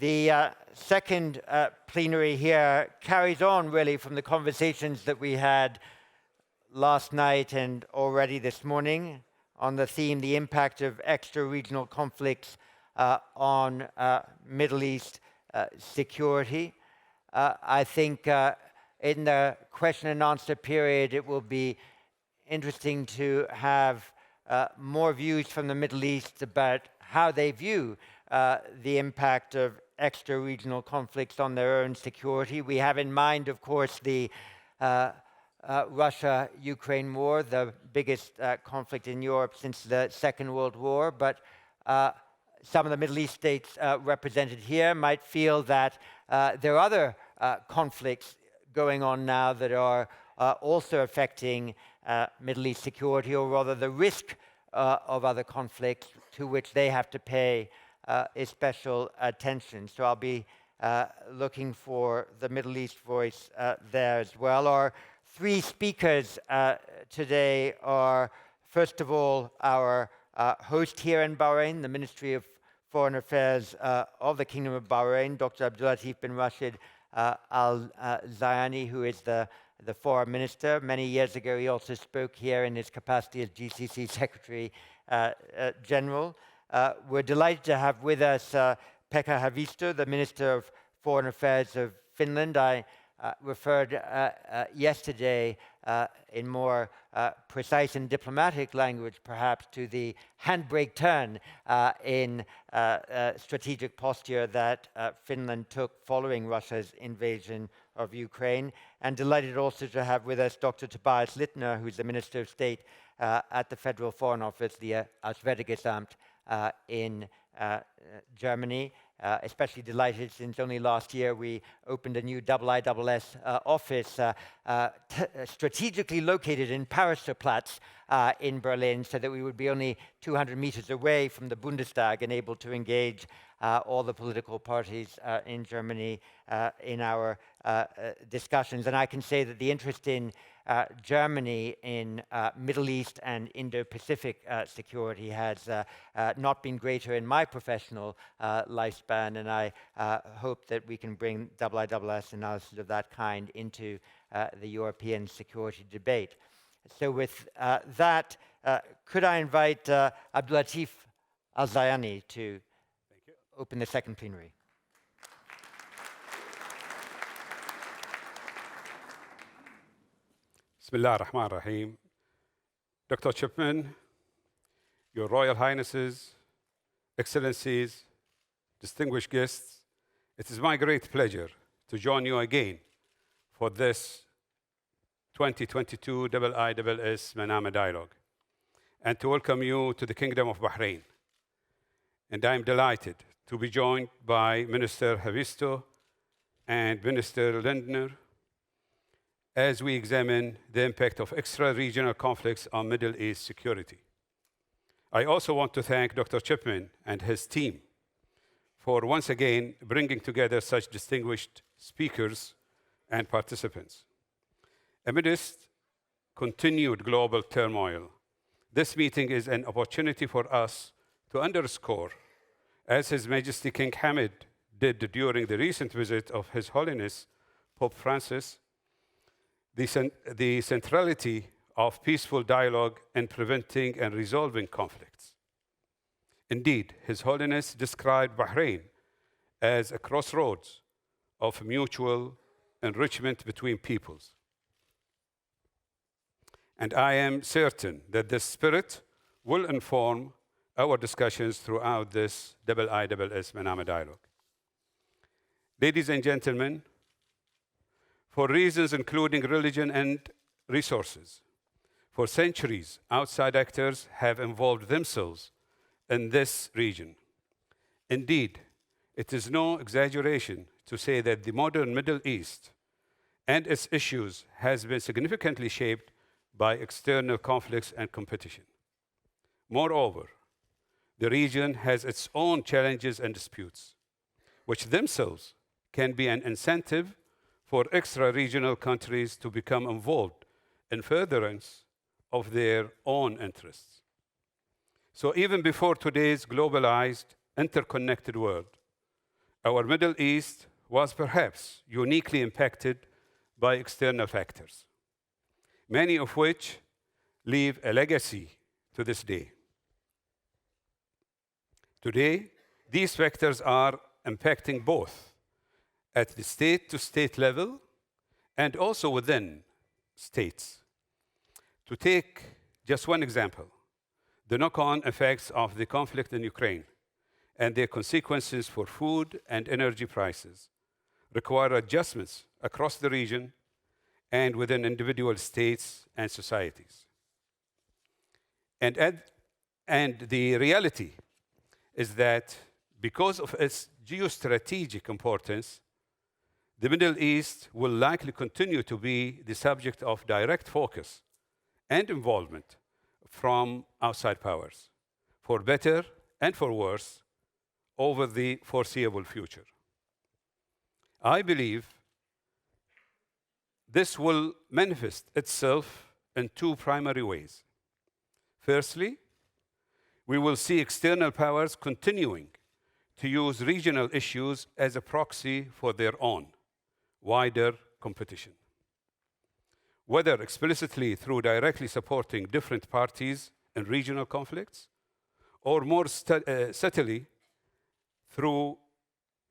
The second plenary here carries on really from the conversations that we had last night and already this morning on the theme, the impact of extra-regional conflicts on Middle East security. I think in the question and answer period, it will be interesting to have more views from the Middle East about how they view the impact of extra-regional conflicts on their own security. We have in mind, of course, the Russia-Ukraine war, the biggest conflict in Europe since the Second World War. But some of the Middle East states represented here might feel that there are other conflicts going on now that are also affecting Middle East security, or rather the risk of other conflicts to which they have to pay special attention. So I'll be looking for the Middle East voice there as well. Our three speakers today are, first of all, our host here in Bahrain, the Ministry of Foreign Affairs of the Kingdom of Bahrain, Dr. Abdullatif bin Rashid Zayani, who is the foreign minister. Many years ago, he also spoke here in his capacity as GCC Secretary General. We're delighted to have with us Pekka Haavisto, the Minister of Foreign Affairs of Finland. I referred yesterday in more precise and diplomatic language, perhaps, to the handbrake turn in strategic posture that Finland took following Russia's invasion of Ukraine. And delighted also to have with us Dr. Tobias Lindner, who's the Minister of State at the Federal Foreign Office, the Auswärtiges Amt in Germany. Especially delighted since only last year we opened a new IISS office strategically located in Paris-sur-Platz in Berlin, so that we would be only 200 meters away from the Bundestag and able to engage all the political parties in Germany in our discussions. And I can say that the interest in Germany in Middle East and Indo-Pacific security has not been greater in my professional lifespan, and I hope that we can bring IISS analysis of that kind into the European security debate. So with that, could I invite Abdullatif Al-Zayani to open the second plenary? Bismillah ar-Rahman ar-Rahim. Dr. Chapman, Your Royal Highnesses, Excellencies, distinguished guests, it is my great pleasure to join you again for this 2022 IISS Manama Dialogue, and to welcome you to the Kingdom of Bahrain. And I am delighted to be joined by Minister Haavisto and Minister Lindner as we examine the impact of extra-regional conflicts on Middle East security. I also want to thank Dr. Chapman and his team for once again bringing together such distinguished speakers and participants. Amidst continued global turmoil, this meeting is an opportunity for us to underscore, as His Majesty King Hamad did during the recent visit of His Holiness Pope Francis, the centrality of peaceful dialogue in preventing and resolving conflicts. Indeed, His Holiness described Bahrain as a crossroads of mutual enrichment between peoples. And I am certain that this spirit will inform our discussions throughout this IISS Manama Dialogue. Ladies and gentlemen, for reasons including religion and resources, for centuries, outside actors have involved themselves in this region. Indeed, it is no exaggeration to say that the modern Middle East and its issues has been significantly shaped by external conflicts and competition. Moreover, the region has its own challenges and disputes, which themselves can be an incentive for extra-regional countries to become involved in furtherance of their own interests. So even before today's globalized, interconnected world, our Middle East was perhaps uniquely impacted by external factors, many of which leave a legacy to this day. Today, these factors are impacting both at the state-to-state level and also within states. To take just one example, the knock-on effects of the conflict in Ukraine and their consequences for food and energy prices require adjustments across the region and within individual states and societies. And the reality is that because of its geostrategic importance, the Middle East will likely continue to be the subject of direct focus and involvement from outside powers, for better and for worse, over the foreseeable future. I believe this will manifest itself in two primary ways. Firstly, we will see external powers continuing to use regional issues as a proxy for their own wider competition, whether explicitly through directly supporting different parties in regional conflicts, or more subtly through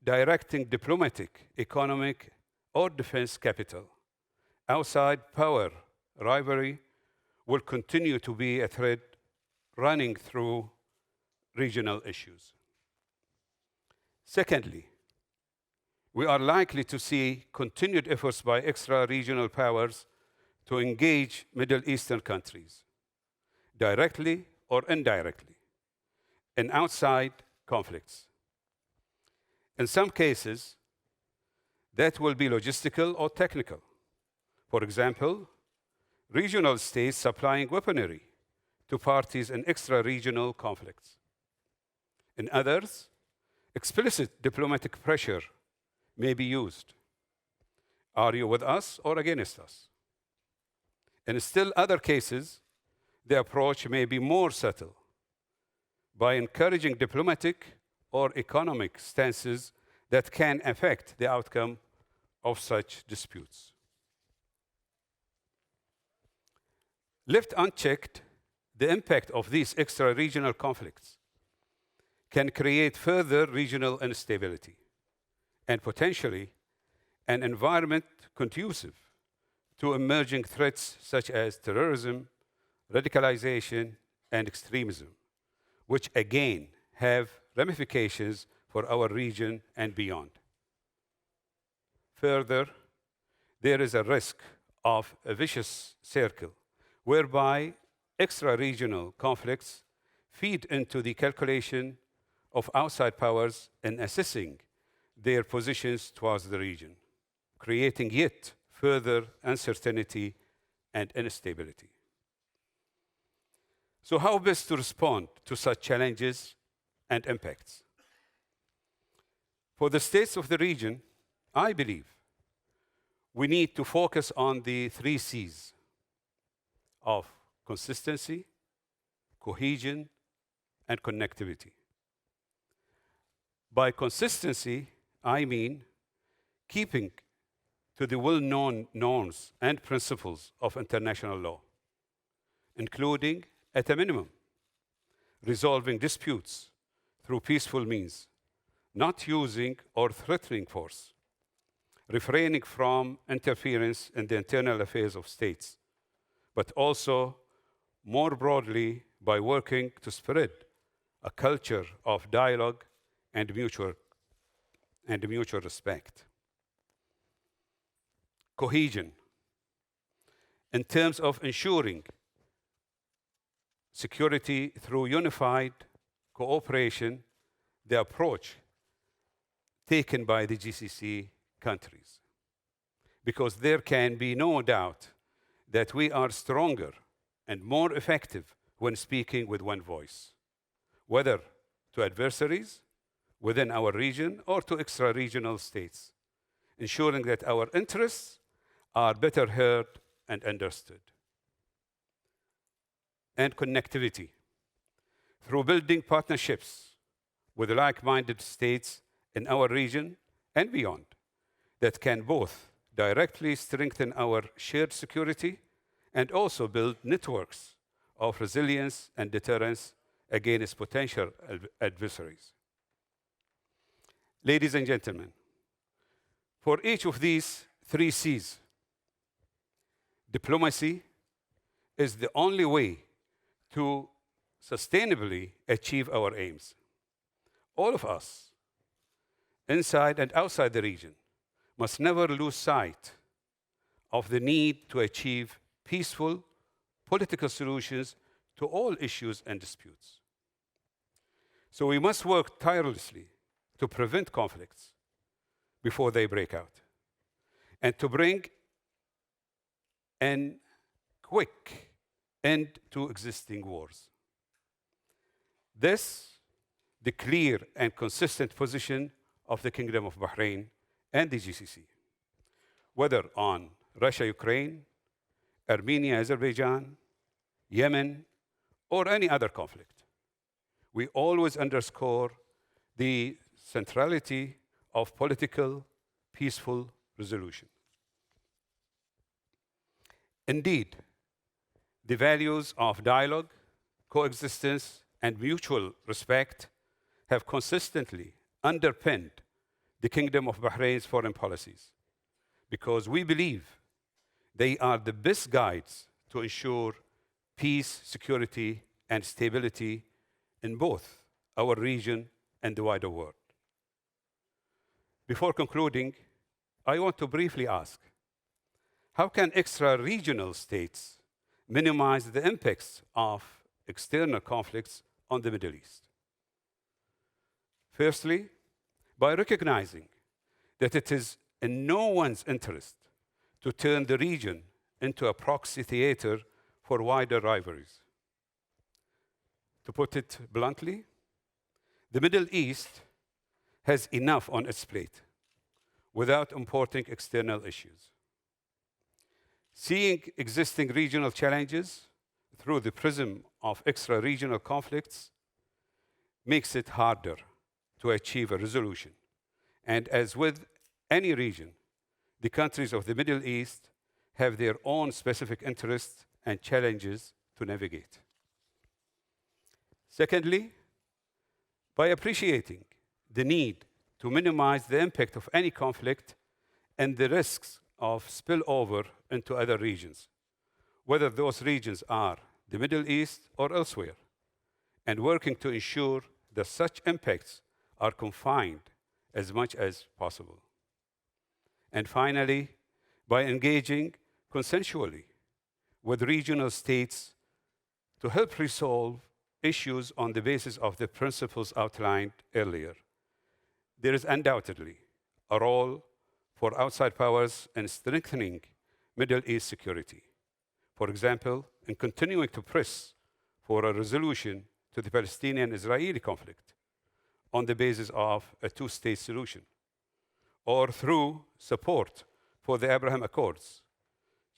directing diplomatic, economic, or defense capital. Outside power rivalry will continue to be a thread running through regional issues. Secondly, we are likely to see continued efforts by extra-regional powers to engage Middle Eastern countries, directly or indirectly, in outside conflicts. In some cases, that will be logistical or technical. For example, regional states supplying weaponry to parties in extra-regional conflicts. In others, explicit diplomatic pressure may be used. Are you with us or against us? In still other cases, the approach may be more subtle, by encouraging diplomatic or economic stances that can affect the outcome of such disputes. Left unchecked, the impact of these extra-regional conflicts can create further regional instability and potentially an environment conducive to emerging threats such as terrorism, radicalization, and extremism, which again have ramifications for our region and beyond. Further, there is a risk of a vicious circle whereby extra-regional conflicts feed into the calculation of outside powers in assessing their positions towards the region, creating yet further uncertainty and instability. So how best to respond to such challenges and impacts? For the states of the region, I believe we need to focus on the 3 C's of consistency, cohesion, and connectivity. By consistency, I mean keeping to the well-known norms and principles of international law, including, at a minimum, resolving disputes through peaceful means, not using or threatening force, refraining from interference in the internal affairs of states, but also, more broadly, by working to spread a culture of dialogue and mutual respect. Cohesion, in terms of ensuring security through unified cooperation, the approach taken by the GCC countries. Because there can be no doubt that we are stronger and more effective when speaking with one voice, whether to adversaries within our region or to extra-regional states, ensuring that our interests are better heard and understood. And connectivity, through building partnerships with like-minded states in our region and beyond that can both directly strengthen our shared security and also build networks of resilience and deterrence against potential adversaries. Ladies and gentlemen, for each of these three C's, diplomacy is the only way to sustainably achieve our aims. All of us, inside and outside the region, must never lose sight of the need to achieve peaceful political solutions to all issues and disputes. So we must work tirelessly to prevent conflicts before they break out and to bring an quick end to existing wars. This, the clear and consistent position of the Kingdom of Bahrain and the GCC, whether on Russia-Ukraine, Armenia-Azerbaijan, Yemen, or any other conflict. We always underscore the centrality of political, peaceful resolution. Indeed, the values of dialogue, coexistence, and mutual respect have consistently underpinned the Kingdom of Bahrain's foreign policies because we believe they are the best guides to ensure peace, security, and stability in both our region and the wider world. Before concluding, I want to briefly ask, how can extra-regional states minimize the impacts of external conflicts on the Middle East? Firstly, by recognizing that it is in no one's interest to turn the region into a proxy theater for wider rivalries. To put it bluntly, the Middle East has enough on its plate without importing external issues. Seeing existing regional challenges through the prism of extra-regional conflicts makes it harder to achieve a resolution. And as with any region, the countries of the Middle East have their own specific interests and challenges to navigate. Secondly, by appreciating the need to minimize the impact of any conflict and the risks of spillover into other regions, whether those regions are the Middle East or elsewhere, and working to ensure that such impacts are confined as much as possible. And finally, by engaging consensually with regional states to help resolve issues on the basis of the principles outlined earlier. There is undoubtedly a role for outside powers in strengthening Middle East security. For example, in continuing to press for a resolution to the Palestinian-Israeli conflict on the basis of a two-state solution, or through support for the Abraham Accords,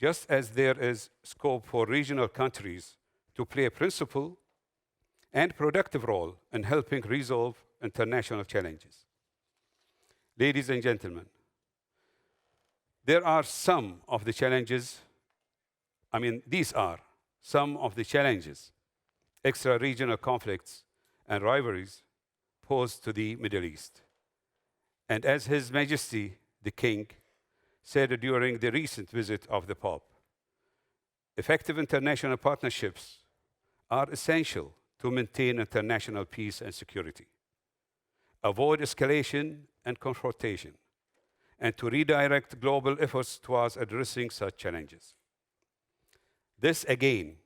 just as there is scope for regional countries to play a principal and productive role in helping resolve international challenges. Ladies and gentlemen, these are some of the challenges extra-regional conflicts and rivalries posed to the Middle East. And as His Majesty the King said during the recent visit of the Pope, effective international partnerships are essential to maintain international peace and security, avoid escalation and confrontation, and to redirect global efforts towards addressing such challenges. This again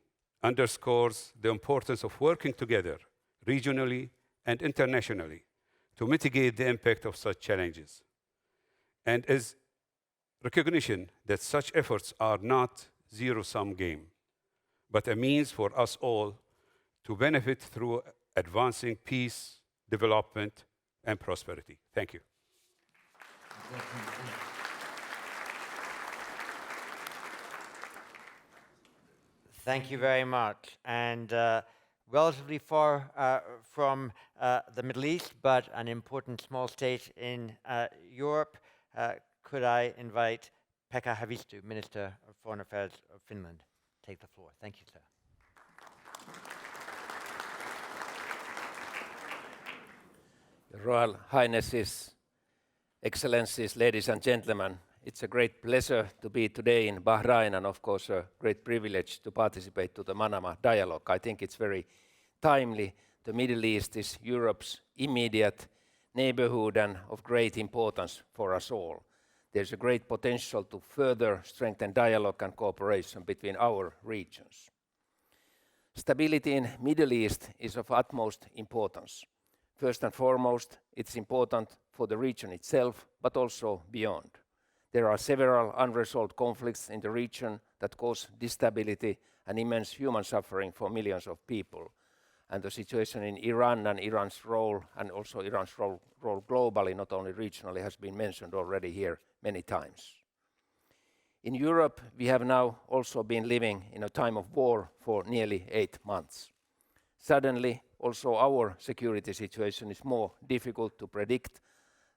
underscores the importance of working together regionally and internationally to mitigate the impact of such challenges, and is recognition that such efforts are not zero-sum game, but a means for us all to benefit through advancing peace, development, and prosperity. Thank you. Thank you very much. And relatively far from the Middle East, but an important small state in Europe. Could I invite Pekka Haavisto, Minister of Foreign Affairs of Finland, take the floor? Thank you, sir. Your Royal Highnesses, Excellencies, ladies and gentlemen, it's a great pleasure to be today in Bahrain and of course a great privilege to participate to the Manama dialogue. I think it's very timely. The Middle East is Europe's immediate neighborhood and of great importance for us all. There's a great potential to further strengthen dialogue and cooperation between our regions. Stability in Middle East is of utmost importance. First and foremost, it's important for the region itself, but also beyond. There are several unresolved conflicts in the region that cause instability and immense human suffering for millions of people. And the situation in Iran and Iran's role, and also Iran's role globally, not only regionally, has been mentioned already here many times. In Europe, we have now also been living in a time of war for nearly 8 months. Suddenly, also our security situation is more difficult to predict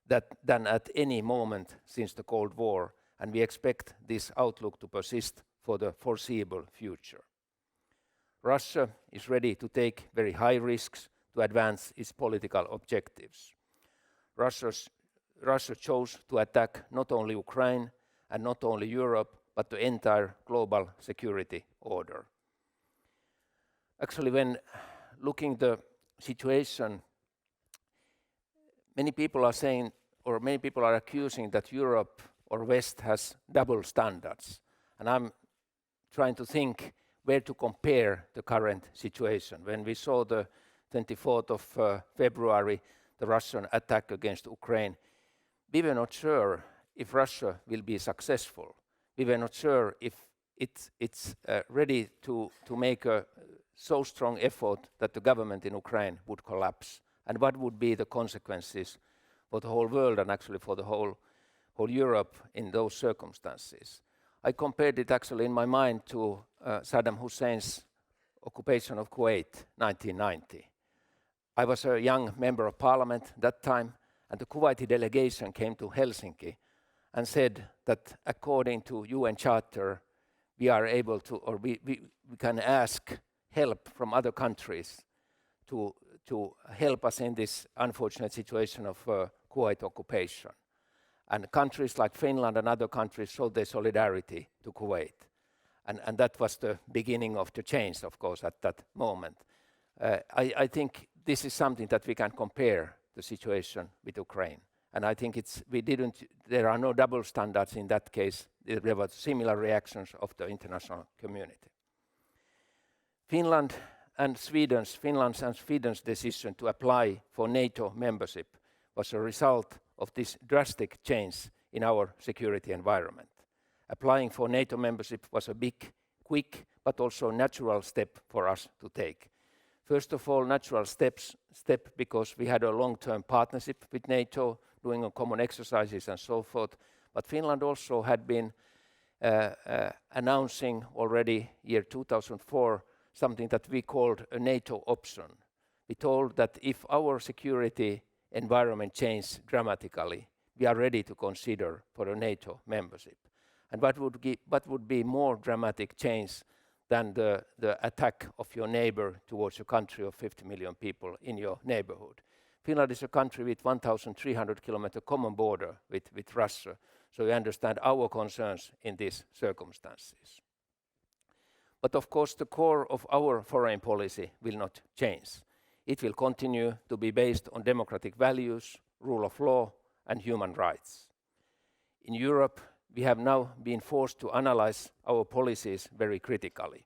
than at any moment since the Cold War, and we expect this outlook to persist for the foreseeable future. Russia is ready to take very high risks to advance its political objectives. Russia chose to attack not only Ukraine and not only Europe, but the entire global security order. Actually, when looking the situation, many people are saying, or many people are accusing that Europe or West has double standards. And I'm trying to think where to compare the current situation. When we saw the 24th of February, the Russian attack against Ukraine, we were not sure if Russia will be successful. We were not sure if it's ready to make a so strong effort that the government in Ukraine would collapse, and what would be the consequences for the whole world and actually for the whole Europe in those circumstances. I compared it actually in my mind to Saddam Hussein's occupation of Kuwait, 1990. I was a young member of parliament that time, and the Kuwaiti delegation came to Helsinki and said that according to UN Charter, we are able to, or we can ask help from other countries to help us in this unfortunate situation of Kuwait occupation. And countries like Finland and other countries showed their solidarity to Kuwait. And that was the beginning of the change, of course, at that moment. I think this is something that we can compare the situation with Ukraine. And I think there are no double standards in that case. There were similar reactions of the international community. Finland's and Sweden's decision to apply for NATO membership was a result of this drastic change in our security environment. Applying for NATO membership was a big, quick, but also natural step for us to take. First of all, natural step because we had a long-term partnership with NATO, doing common exercises and so forth. But Finland also had been announcing already year 2004 something that we called a NATO option. We told that if our security environment changed dramatically, we are ready to consider for a NATO membership. And what would be more dramatic change than the attack of your neighbor towards a country of 50 million people in your neighborhood? Finland is a country with 1,300 kilometer common border with Russia, so you understand our concerns in these circumstances. But of course, the core of our foreign policy will not change. It will continue to be based on democratic values, rule of law, and human rights. In Europe, we have now been forced to analyze our policies very critically.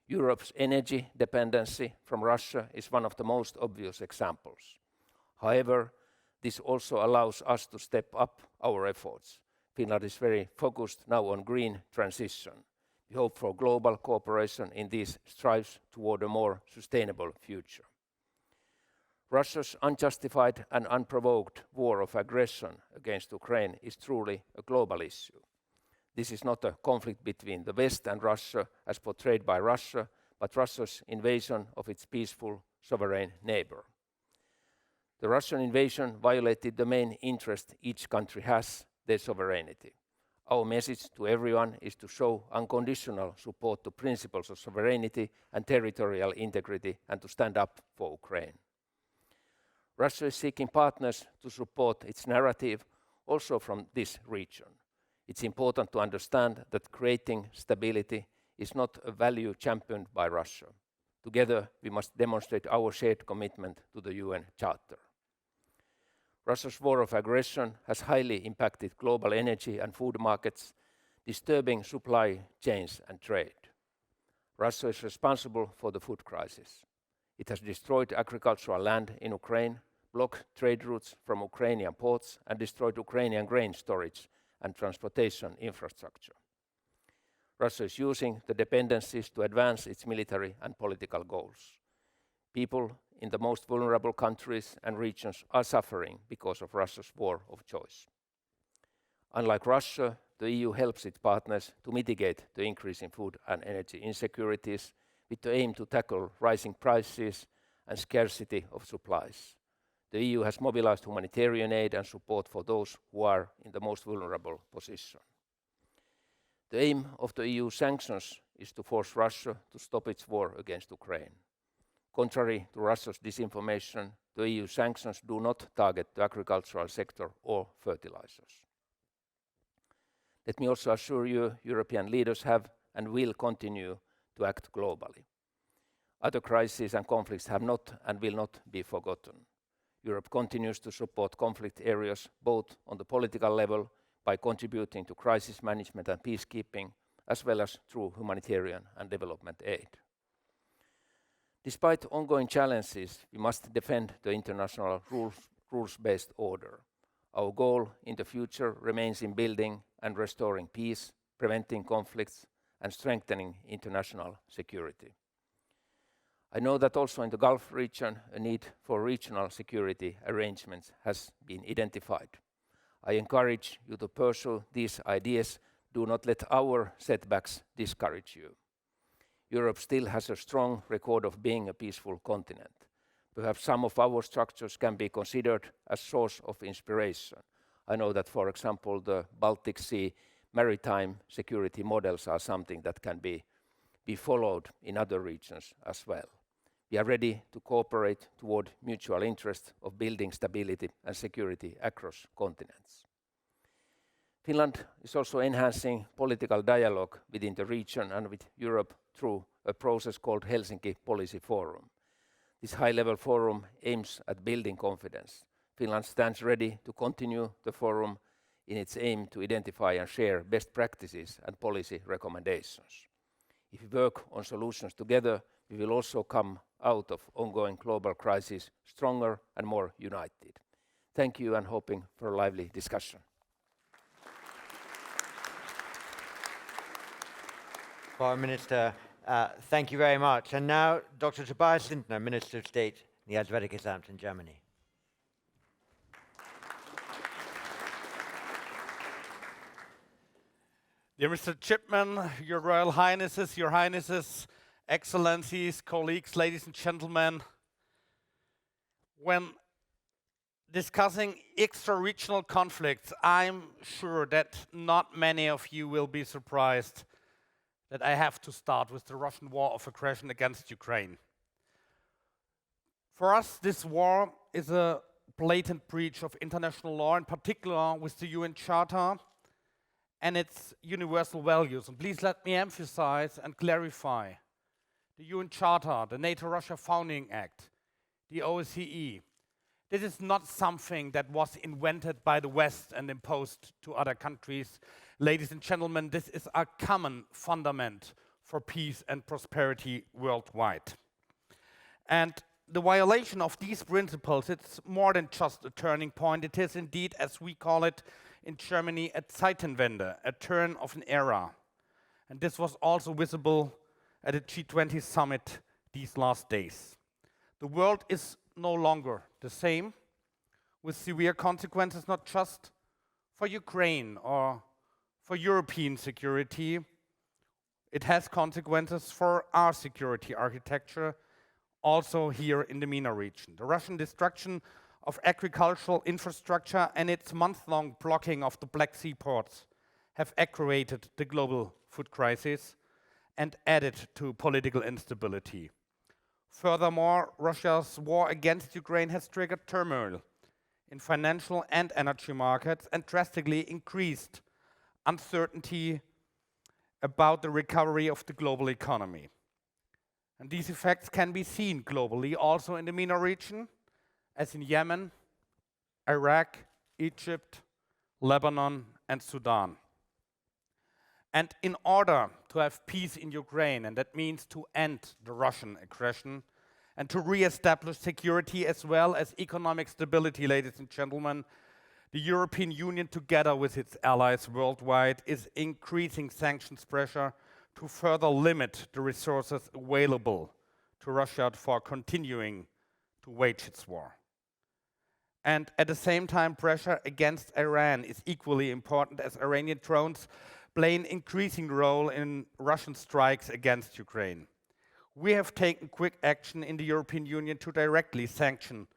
Europe's energy dependency from Russia is one of the most obvious examples. However, this also allows us to step up our efforts. Finland is very focused now on green transition. We hope for global cooperation in these strives toward a more sustainable future. Russia's unjustified and unprovoked war of aggression against Ukraine is truly a global issue. This is not a conflict between the West and Russia as portrayed by Russia, but Russia's invasion of its peaceful, sovereign neighbor. The Russian invasion violated the main interest each country has, their sovereignty. Our message to everyone is to show unconditional support to principles of sovereignty and territorial integrity and to stand up for Ukraine. Russia is seeking partners to support its narrative also from this region. It's important to understand that creating stability is not a value championed by Russia. Together, we must demonstrate our shared commitment to the UN Charter. Russia's war of aggression has highly impacted global energy and food markets, disturbing supply chains and trade. Russia is responsible for the food crisis. It has destroyed agricultural land in Ukraine, blocked trade routes from Ukrainian ports, and destroyed Ukrainian grain storage and transportation infrastructure. Russia is using the dependencies to advance its military and political goals. People in the most vulnerable countries and regions are suffering because of Russia's war of choice. Unlike Russia, the EU helps its partners to mitigate the increase in food and energy insecurities with the aim to tackle rising prices and scarcity of supplies. The EU has mobilized humanitarian aid and support for those who are in the most vulnerable position. The aim of the EU sanctions is to force Russia to stop its war against Ukraine. Contrary to Russia's disinformation, the EU sanctions do not target the agricultural sector or fertilizers. Let me also assure you, European leaders have and will continue to act globally. Other crises and conflicts have not and will not be forgotten. Europe continues to support conflict areas both on the political level by contributing to crisis management and peacekeeping, as well as through humanitarian and development aid. Despite ongoing challenges, we must defend the international rules-based order. Our goal in the future remains in building and restoring peace, preventing conflicts, and strengthening international security. I know that also in the Gulf region, a need for regional security arrangements has been identified. I encourage you to pursue these ideas. Do not let our setbacks discourage you. Europe still has a strong record of being a peaceful continent. Perhaps some of our structures can be considered as source of inspiration. I know that, for example, the Baltic Sea maritime security models are something that can be followed in other regions as well. We are ready to cooperate toward mutual interest of building stability and security across continents. Finland is also enhancing political dialogue within the region and with Europe through a process called Helsinki Policy Forum. This high-level forum aims at building confidence. Finland stands ready to continue the forum in its aim to identify and share best practices and policy recommendations. If we work on solutions together, we will also come out of ongoing global crisis stronger and more united. Thank you, and hoping for a lively discussion. Foreign Minister, thank you very much. And now, Dr. Tobias Lindner, Minister of State in the Auswärtiges Amt in Germany. Dear Mr. Chipman, Your Royal Highnesses, Your Highnesses, Excellencies, colleagues, ladies and gentlemen, when discussing extra-regional conflicts, I'm sure that not many of you will be surprised that I have to start with the Russian war of aggression against Ukraine. For us, this war is a blatant breach of international law, in particular with the UN Charter and its universal values. And please let me emphasize and clarify: the UN Charter, the NATO-Russia Founding Act, the OSCE, this is not something that was invented by the West and imposed to other countries. Ladies and gentlemen, this is a common fundament for peace and prosperity worldwide. And the violation of these principles, it's more than just a turning point. It is indeed, as we call it in Germany, a Zeitenwende, a turn of an era. And this was also visible at the G20 summit these last days. The world is no longer the same, with severe consequences not just for Ukraine or for European security. it has consequences for our security architecture, also here in the MENA region. The Russian destruction of agricultural infrastructure and its month-long blocking of the Black Sea ports have aggravated the global food crisis and added to political instability. Furthermore, Russia's war against Ukraine has triggered turmoil in financial and energy markets and drastically increased uncertainty about the recovery of the global economy. And these effects can be seen globally, also in the MENA region, as in Yemen, Iraq, Egypt, Lebanon, and Sudan. And in order to have peace in Ukraine, and that means to end the Russian aggression, and to re-establish security as well as economic stability, ladies and gentlemen, the European Union, together with its allies worldwide, is increasing sanctions pressure to further limit the resources available to Russia for continuing to wage its war. And at the same time, pressure against Iran is equally important, as Iranian drones play an increasing role in Russian strikes against Ukraine. We have taken quick action in the European Union to directly sanction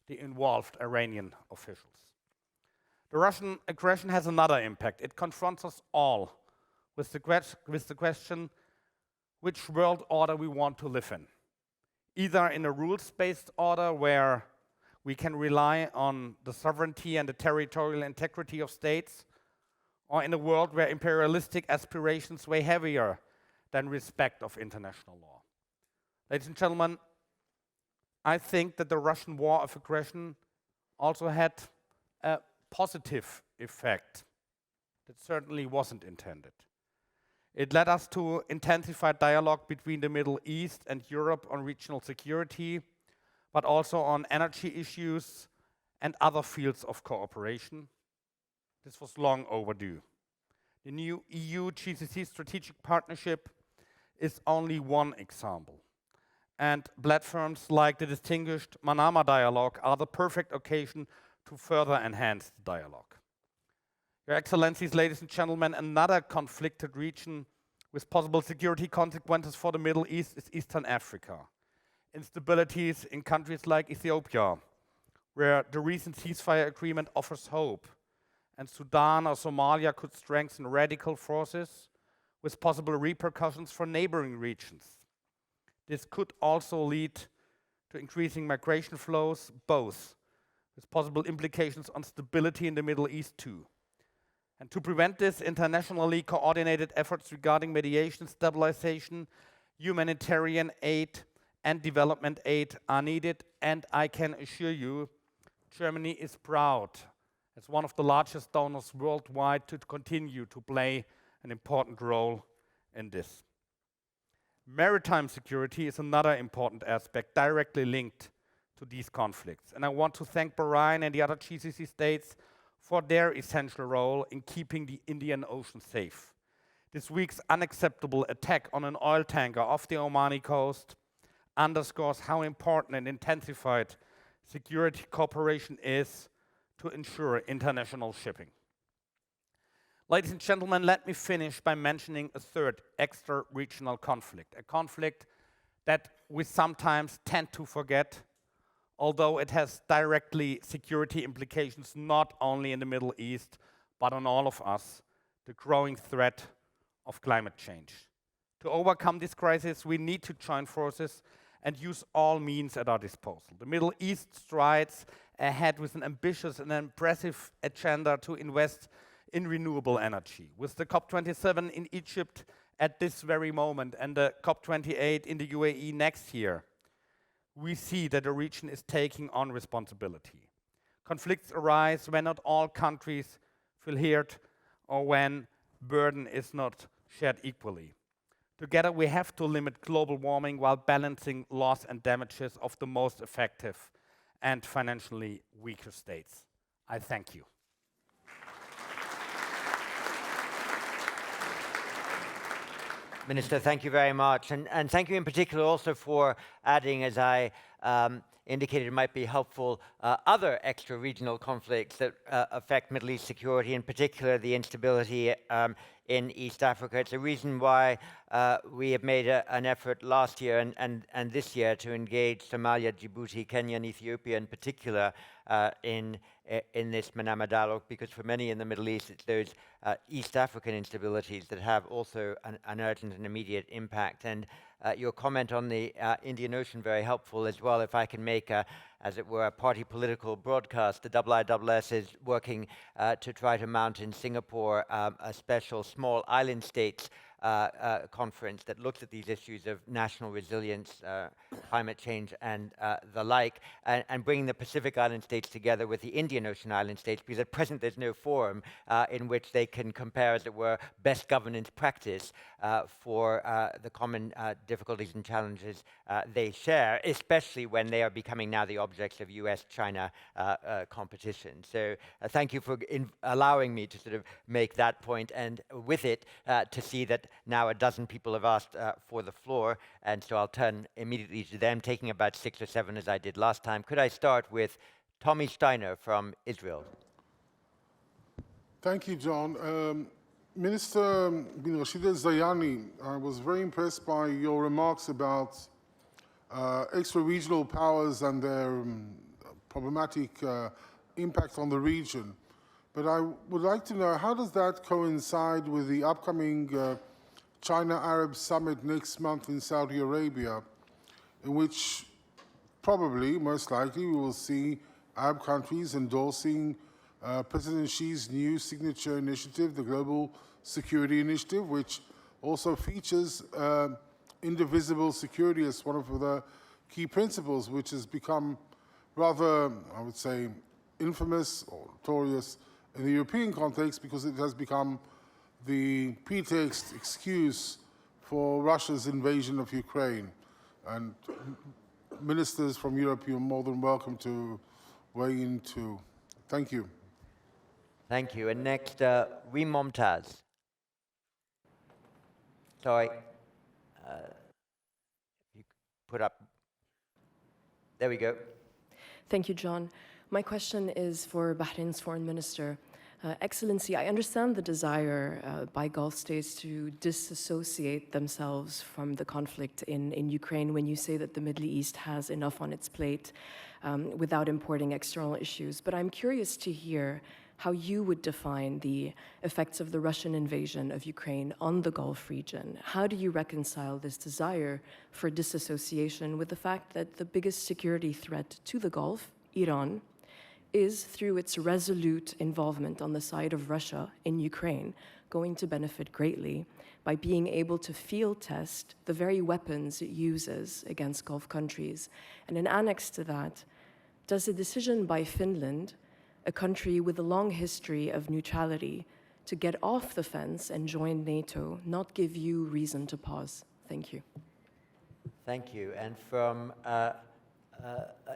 the involved Iranian officials. The Russian aggression has another impact. It confronts us all with the question which world order we want to live in. Either in a rules-based order where we can rely on the sovereignty and the territorial integrity of states, or in a world where imperialistic aspirations weigh heavier than respect of international law. Ladies and gentlemen, I think that the Russian war of aggression also had a positive effect that certainly wasn't intended. It led us to intensify dialogue between the Middle East and Europe on regional security, but also on energy issues and other fields of cooperation. This was long overdue. The new EU-GCC strategic partnership is only one example. And platforms like the distinguished Manama dialogue are the perfect occasion to further enhance the dialogue. Your Excellencies, ladies and gentlemen, another conflicted region with possible security consequences for the Middle East is Eastern Africa. Instabilities in countries like Ethiopia, where the recent ceasefire agreement offers hope, and Sudan or Somalia could strengthen radical forces with possible repercussions for neighboring regions. This could also lead to increasing migration flows, both with possible implications on stability in the Middle East too. And to prevent this, internationally coordinated efforts regarding mediation, stabilization, humanitarian aid, and development aid are needed, and I can assure you, Germany is proud, as one of the largest donors worldwide, to continue to play an important role in this. Maritime security is another important aspect directly linked to these conflicts. And I want to thank Bahrain and the other GCC states for their essential role in keeping the Indian Ocean safe. This week's unacceptable attack on an oil tanker off the Omani coast underscores how important and intensified security cooperation is to ensure international shipping. Ladies and gentlemen, let me finish by mentioning a third extra-regional conflict, a conflict that we sometimes tend to forget, although it has directly security implications not only in the Middle East, but on all of us, the growing threat of climate change. To overcome this crisis, we need to join forces and use all means at our disposal. The Middle East strides ahead with an ambitious and impressive agenda to invest in renewable energy. With the COP27 in Egypt at this very moment and the COP28 in the UAE next year, we see that the region is taking on responsibility. Conflicts arise when not all countries feel heard or when burden is not shared equally. Together, we have to limit global warming while balancing loss and damages of the most effective and financially weaker states. I thank you. Minister, thank you very much. And thank you in particular also for adding, as I indicated it might be helpful other extra-regional conflicts that affect Middle East security, in particular the instability in East Africa. It's a reason why we have made an effort last year and this year to engage Somalia, Djibouti, Kenya, and Ethiopia in particular in this Manama dialogue, because for many in the Middle East, it's those East African instabilities that have also an urgent and immediate impact. And your comment on the Indian Ocean, very helpful as well. If I can make, as it were, a party political broadcast, the IISS is working to try to mount in Singapore a special small island states conference that looks at these issues of national resilience, climate change, and the like, and bringing the Pacific Island states together with the Indian Ocean Island states, because at present there's no forum in which they can compare, as it were, best governance practice for the common difficulties and challenges they share, especially when they are becoming now the objects of US-China competition. So thank you for allowing me to sort of make that point, and with it to see that now a dozen people have asked for the floor, and so I'll turn immediately to them, taking about 6 or 7 as I did last time. Could I start with Tommy Steiner from Israel? Thank you, John. Minister Rashid Zayani, I was very impressed by your remarks about extra-regional powers and their problematic impact on the region. But I would like to know, how does that coincide with the upcoming China-Arab summit next month in Saudi Arabia, in which probably, most likely, we will see Arab countries endorsing President Xi's new signature initiative, the Global Security Initiative, which also features indivisible security as one of the key principles, which has become rather, I would say, infamous or notorious in the European context, because it has become the pretext, excuse for Russia's invasion of Ukraine. And ministers from Europe, you're more than welcome to weigh in too. Thank you. Thank you. And next, Reem Momtaz. Sorry. You put up. There we go. Thank you, John. My question is for Bahrain's foreign minister. Excellency, I understand the desire by Gulf states to disassociate themselves from the conflict in Ukraine when you say that the Middle East has enough on its plate without importing external issues. But I'm curious to hear how you would define the effects of the Russian invasion of Ukraine on the Gulf region. How do you reconcile this desire for disassociation with the fact that the biggest security threat to the Gulf, Iran, is, through its resolute involvement on the side of Russia in Ukraine, going to benefit greatly by being able to field test the very weapons it uses against Gulf countries? And in annex to that, does a decision by Finland, a country with a long history of neutrality, to get off the fence and join NATO, not give you reason to pause? Thank you. Thank you. And from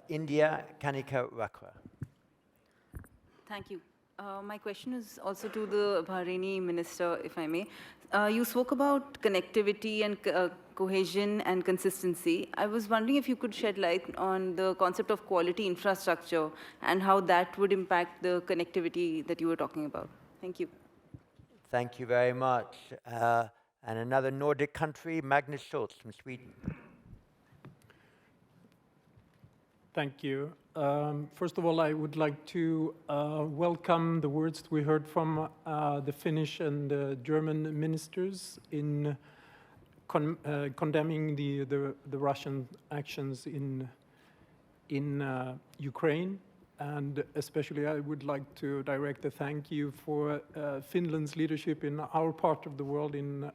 India, Kanika Rakwa. Thank you. My question is also to the Bahraini minister, if I may. You spoke about connectivity and cohesion and consistency. I was wondering if you could shed light on the concept of quality infrastructure and how that would impact the connectivity that you were talking about. Thank you. Thank you very much. And another Nordic country, Magnus Schultz from Sweden. Thank you. First of all, I would like to welcome the words we heard from the Finnish and the German ministers in condemning the Russian actions in Ukraine. And especially I would like to direct a thank you for Finland's leadership in our part of the world in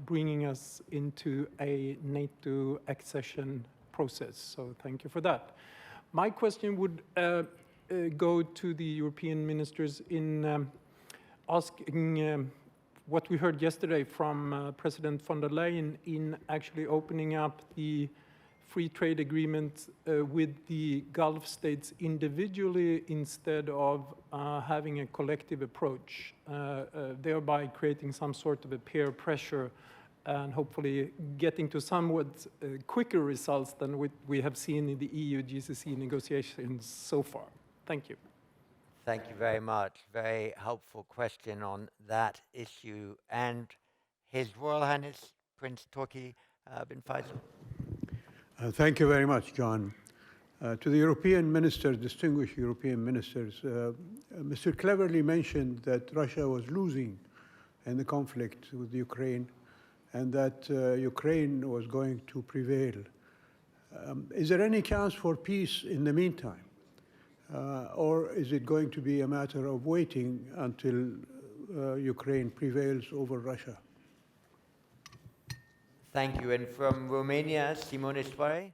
bringing us into a NATO accession process. So thank you for that. My question would go to the European ministers in asking what we heard yesterday from President von der Leyen in actually opening up the free trade agreement with the Gulf states individually instead of having a collective approach, thereby creating some sort of a peer pressure and hopefully getting to somewhat quicker results than we have seen in the EU-GCC negotiations so far. Thank you. Thank you very much. Very helpful question on that issue. And His Royal Highness Prince Turki bin Faisal. Thank you very much, John. To the European ministers, distinguished European ministers, Mr. Cleverly mentioned that Russia was losing in the conflict with Ukraine and that Ukraine was going to prevail. Is there any chance for peace in the meantime? Or is it going to be a matter of waiting until Ukraine prevails over Russia? Thank you. And from Romania, Simone Soare.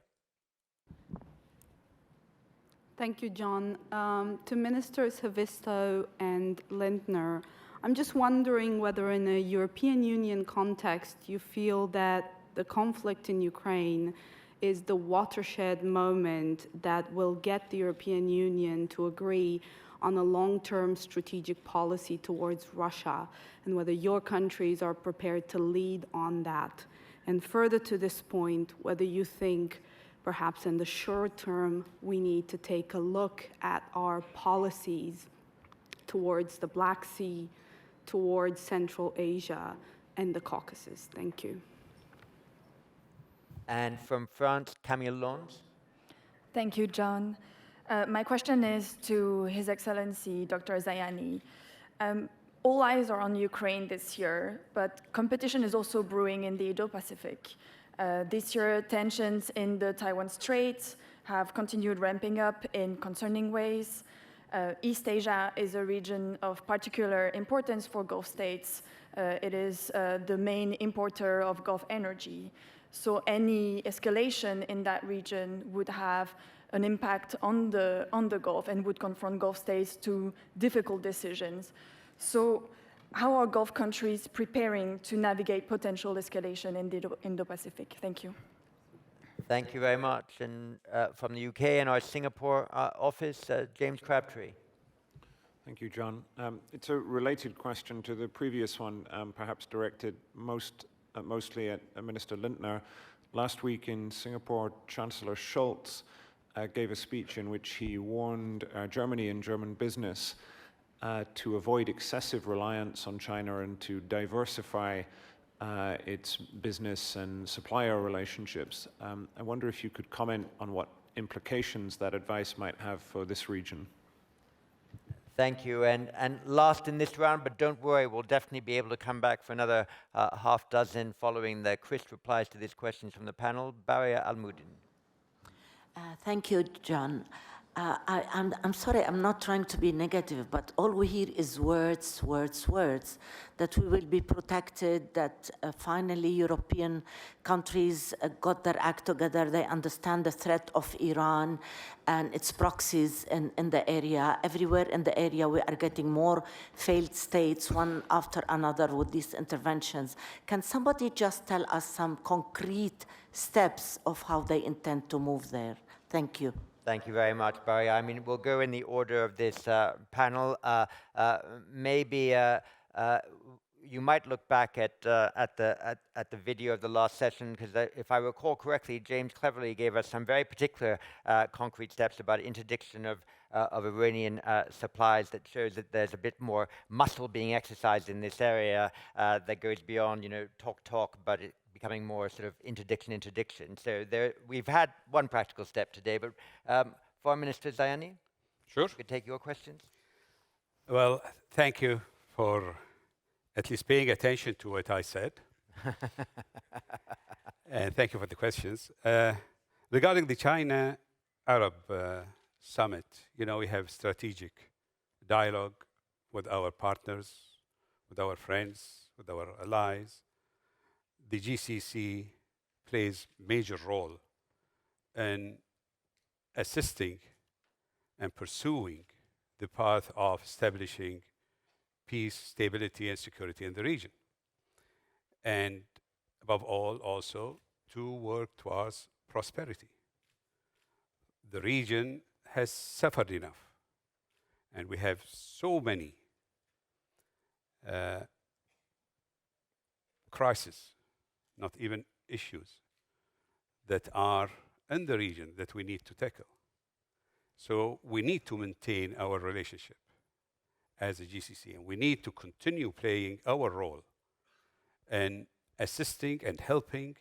Thank you, John. To Ministers Haavisto and Lindner, I'm just wondering whether in a European Union context you feel that the conflict in Ukraine is the watershed moment that will get the European Union to agree on a long-term strategic policy towards Russia, and whether your countries are prepared to lead on that. And further to this point, whether you think perhaps in the short term we need to take a look at our policies towards the Black Sea, towards Central Asia and the Caucasus. Thank you. And from France, Camille Lons. Thank you, John. My question is to His Excellency, Dr. Zayani. All eyes are on Ukraine this year, but competition is also brewing in the Indo-Pacific. This year, tensions in the Taiwan Strait have continued ramping up in concerning ways. East Asia is a region of particular importance for Gulf states. It is the main importer of Gulf energy. So any escalation in that region would have an impact on the Gulf and would confront Gulf states to difficult decisions. So how are Gulf countries preparing to navigate potential escalation in the Indo-Pacific? Thank you. Thank you very much. And from the UK and our Singapore office, James Crabtree. Thank you, John. It's a related question to the previous one, perhaps directed mostly at Minister Lindner. Last week in Singapore, Chancellor Scholz gave a speech in which he warned Germany and German business to avoid excessive reliance on China and to diversify its business and supplier relationships. I wonder if you could comment on what implications that advice might have for this region. Thank you. And last in this round, but don't worry, we'll definitely be able to come back for another half dozen following the crisp replies to these questions from the panel. Baria Almudin. Thank you, John. I'm sorry, I'm not trying to be negative, but all we hear is words, words, words, that we will be protected, that finally European countries got their act together, they understand the threat of Iran and its proxies in the area. Everywhere in the area we are getting more failed states, one after another with these interventions. Can somebody just tell us some concrete steps of how they intend to move there? Thank you. Thank you very much, Barry. I mean, we'll go in the order of this panel. Maybe you might look back at the video of the last session, because if I recall correctly, James cleverly gave us some very particular concrete steps about interdiction of Iranian supplies that shows that there's a bit more muscle being exercised in this area that goes beyond, talk, but it becoming more sort of interdiction. So we've had one practical step today, but Foreign Minister Zayani? Sure. Could take your questions. Well, thank you for at least paying attention to what I said. And thank you for the questions. Regarding the China-Arab summit, we have strategic dialogue with our partners, with our friends, with our allies. The GCC plays major role in assisting and pursuing the path of establishing peace, stability, and security in the region. And above all, also, to work towards prosperity. The region has suffered enough, and we have so many crises not even issues that are in the region that we need to tackle. So we need to maintain our relationship as a GCC, and we need to continue playing our role in assisting and helping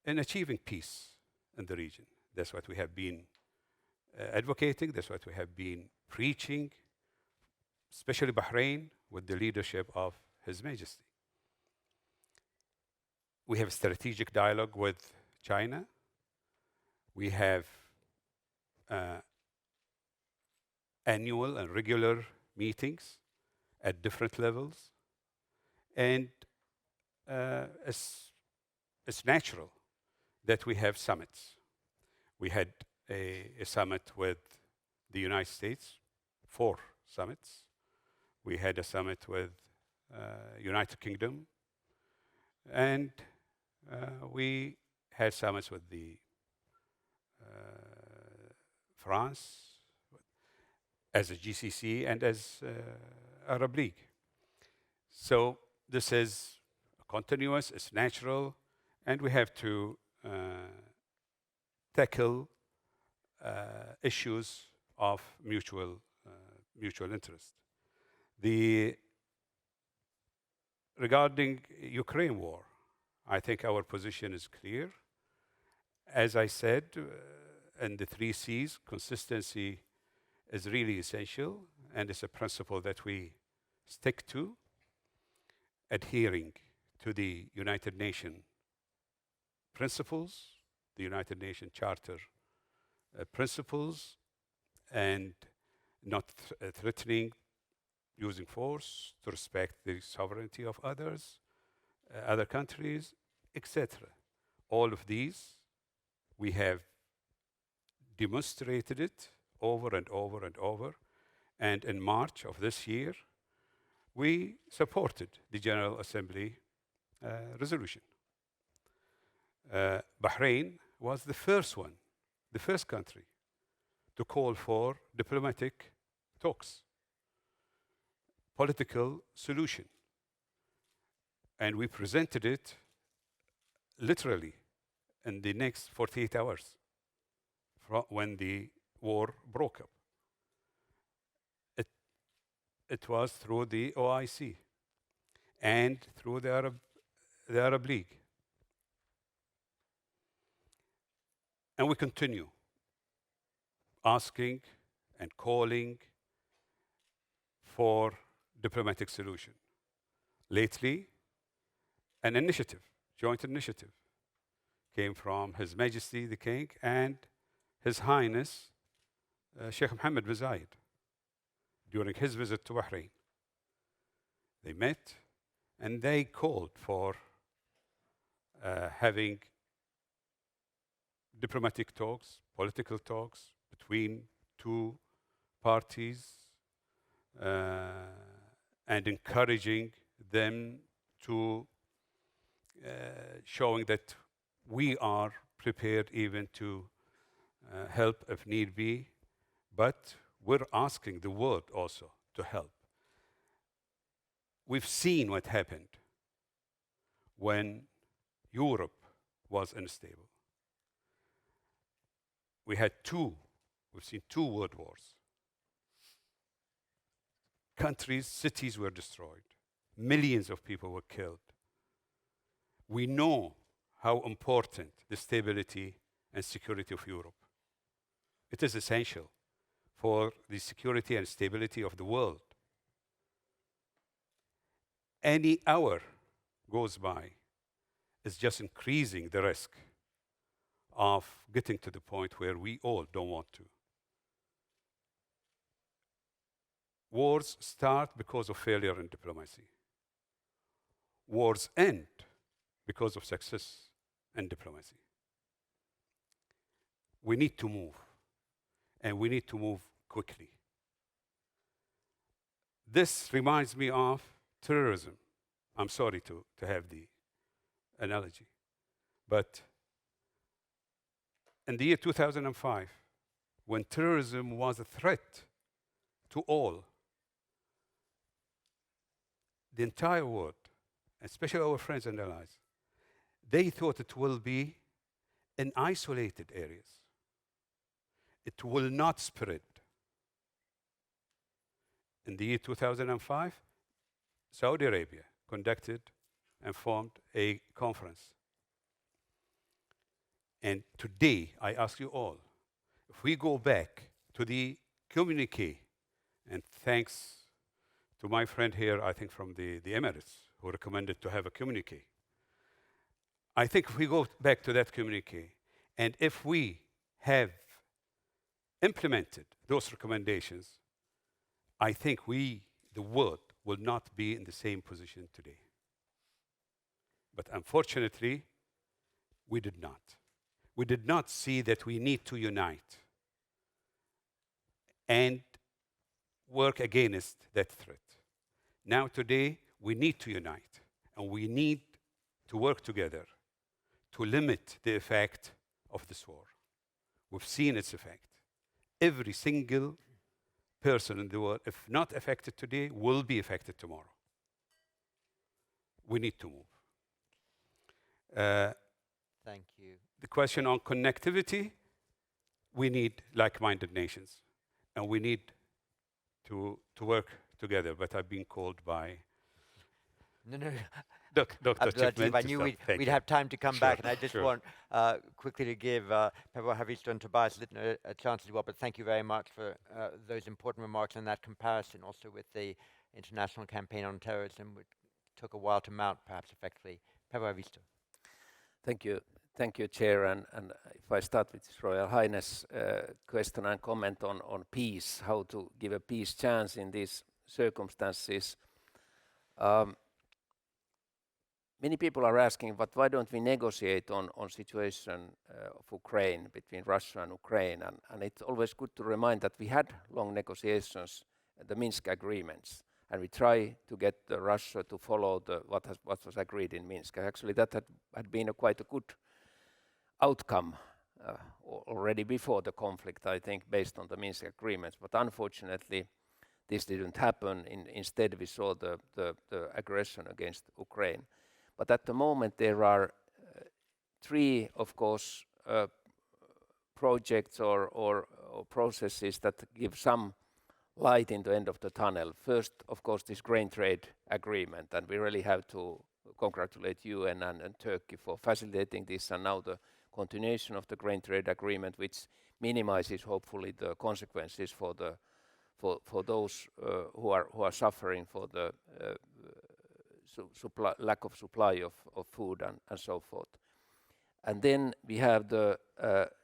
in achieving peace in the region. That's what we have been advocating, that's what we have been preaching, especially Bahrain, with the leadership of His Majesty. We have strategic dialogue with China. We have annual and regular meetings at different levels. And it's natural that we have summits. We had a summit with the United States, 4 summits. We had a summit with United Kingdom, and we had summits with the France as a GCC and as Arab League. So this is continuous, it's natural, and we have to tackle issues of mutual interest. Regarding Ukraine war, I think our position is clear. As I said, in the 3 C's, consistency is really essential, and it's a principle that we stick to, adhering to the United Nations principles, the United Nations Charter principles, and not threatening using force, to respect the sovereignty of others, other countries, etc. All of these, we have demonstrated it over and over and over. And in March of this year, we supported the General Assembly resolution. Bahrain was the first one, the first country to call for diplomatic talks, political solution. And we presented it literally in the next 48 hours when the war broke up. It was through the OIC and through the Arab League. And we continue asking and calling for diplomatic solution. Lately, an initiative, joint initiative, came from His Majesty the King and His Highness Sheikh Mohammed bin Zayed during his visit to Bahrain. They met and they called for having diplomatic talks, political talks between 2 parties, and encouraging them to showing that we are prepared even to help if need be, but we're asking the world also to help. We've seen what happened when Europe was unstable. We've seen 2 world wars. Countries, cities were destroyed. Millions of people were killed. We know how important the stability and security of Europe. It is essential for the security and stability of the world. Any hour goes by is just increasing the risk of getting to the point where we all don't want to. Wars start because of failure in diplomacy. Wars end because of success in diplomacy. We need to move, and we need to move quickly. This reminds me of terrorism. I'm sorry to have the analogy, but in the year 2005, when terrorism was a threat to all, the entire world, especially our friends and allies, they thought it will be in isolated areas. It will not spread. In the year 2005, Saudi Arabia conducted and formed a conference. And today, I ask you all, if we go back to the communique, and thanks to my friend here, I think from the Emirates, who recommended to have a communique. I think if we go back to that communique, and if we have implemented those recommendations, I think the world, will not be in the same position today. But unfortunately, we did not. We did not see that we need to unite and work against that threat. Now today, we need to unite, and we need to work together to limit the effect of this war. We've seen its effect. Every single person in the world, if not affected today, will be affected tomorrow. We need to move. Thank you. The question on connectivity, we need like-minded nations, and we need to work together. But I've been called by No. Dr. Abdullatif, Chipman I to knew stop. we'd have time to come back, and I just Sure. want quickly to give Pekka, Haavisto and Tobias Lindner a chance as well, but thank you very much for those important remarks and that comparison also with the international campaign on terrorism, which took a while to mount, perhaps effectively. Pekka, Haavisto. Thank you, Chair. And if I start with His Royal Highness question and comment on peace, how to give a peace chance in these circumstances. Many people are asking, but why don't we negotiate on situation of Ukraine, between Russia and Ukraine? And it's always good to remind that we had long negotiations, the Minsk agreements, and we try to get Russia to follow what was agreed in Minsk. Actually, that had been quite a good outcome already before the conflict, I think, based on the Minsk agreements. But unfortunately, this didn't happen. Instead, we saw the aggression against Ukraine. But at the moment, there are three, of course, projects or processes that give some light in the end of the tunnel. First, of course, this grain trade agreement, and we really have to congratulate UN and Turkey for facilitating this, and now the continuation of the grain trade agreement, which minimizes hopefully the consequences for those who are suffering for the lack of supply of food and so forth. And then we have the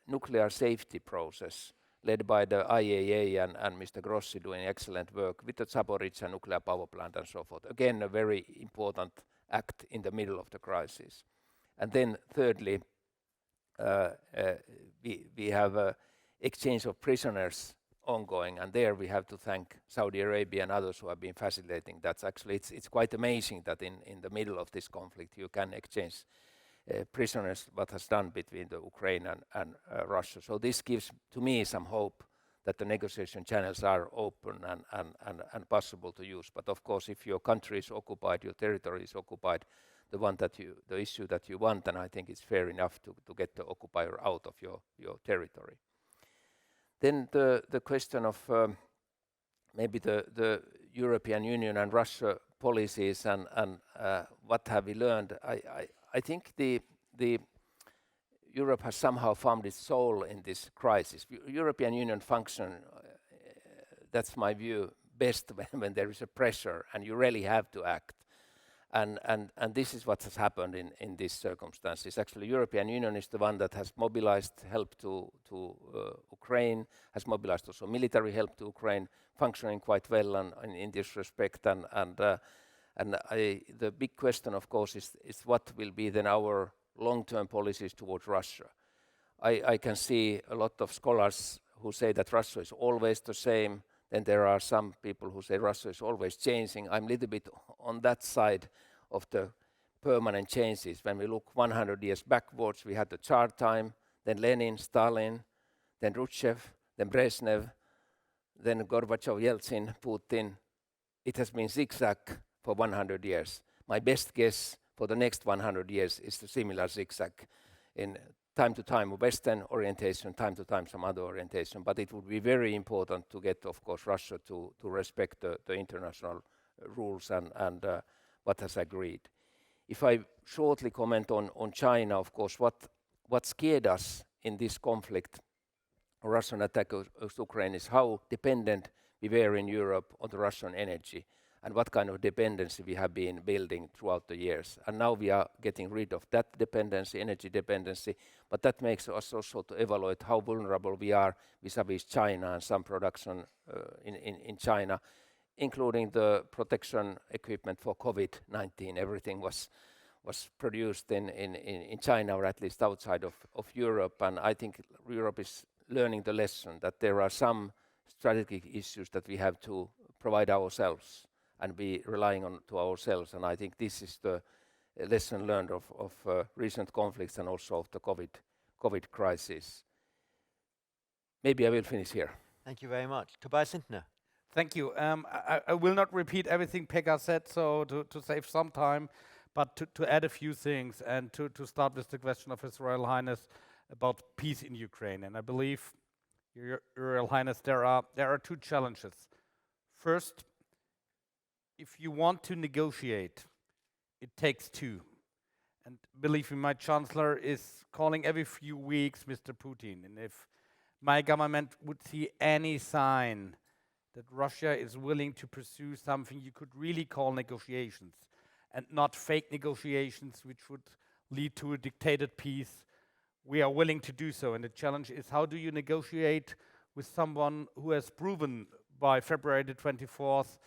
nuclear safety process led by the IAEA and Mr. Grossi doing excellent work with the Zaporizhzhia nuclear power plant and so forth. Again, a very important act in the middle of the crisis. And then thirdly, we have exchange of prisoners ongoing, and there we have to thank Saudi Arabia and others who have been facilitating that. Actually, it's quite amazing that in the middle of this conflict you can exchange prisoners, what has done between the Ukraine and Russia. So this gives to me some hope that the negotiation channels are open and possible to use. But of course, if your country is occupied, your territory is occupied, the issue that you want, then I think it's fair enough to get the occupier out of your territory. Then the question of maybe the European Union and Russia policies and what have we learned. I think the Europe has somehow found its soul in this crisis. European Union function, that's my view, best when there is a pressure and you really have to act. And this is what has happened in these circumstances. Actually, European Union is the one that has mobilized help to Ukraine, has mobilized also military help to Ukraine, functioning quite well in this respect. And the big question, of course, is what will be then our long-term policies towards Russia. I can see a lot of scholars who say that Russia is always the same. Then there are some people who say Russia is always changing. I'm a little bit on that side of the permanent changes. When we look 100 years backwards, we had the Tsar time, then Lenin, Stalin, then Khrushchev, then Brezhnev, then Gorbachev, Yeltsin, Putin. It has been zigzag for 100 years. My best guess for the next 100 years is the similar zigzag in time to time Western orientation, time to time some other orientation. But it would be very important to get, of course, Russia to respect the international rules and what has agreed. If I shortly comment on China, of course, what scared us in this conflict, Russian attack of Ukraine, is how dependent we were in Europe on the Russian energy and what kind of dependency we have been building throughout the years. And now we are getting rid of that dependency, energy dependency, but that makes us also to evaluate how vulnerable we are vis-à-vis China and some production in China, including the protection equipment for COVID-19. Everything was produced in China, or at least outside of Europe. And I think Europe is learning the lesson that there are some strategic issues that we have to provide ourselves and be relying on to ourselves. And I think this is the lesson learned of recent conflicts and also of the COVID crisis. Maybe I will finish here. Thank you very much. Tobias Lindner. Thank you. I will not repeat everything Pekka said, so to save some time, but to add a few things and to start with the question of His Royal Highness about peace in Ukraine. And I believe, Your Royal Highness, there are two challenges. First, if you want to negotiate, it takes two. And believe me, my Chancellor is calling every few weeks Mr. Putin. And if my government would see any sign that Russia is willing to pursue something you could really call negotiations and not fake negotiations which would lead to a dictated peace, we are willing to do so. And the challenge is, how do you negotiate with someone who has proven by February the 24th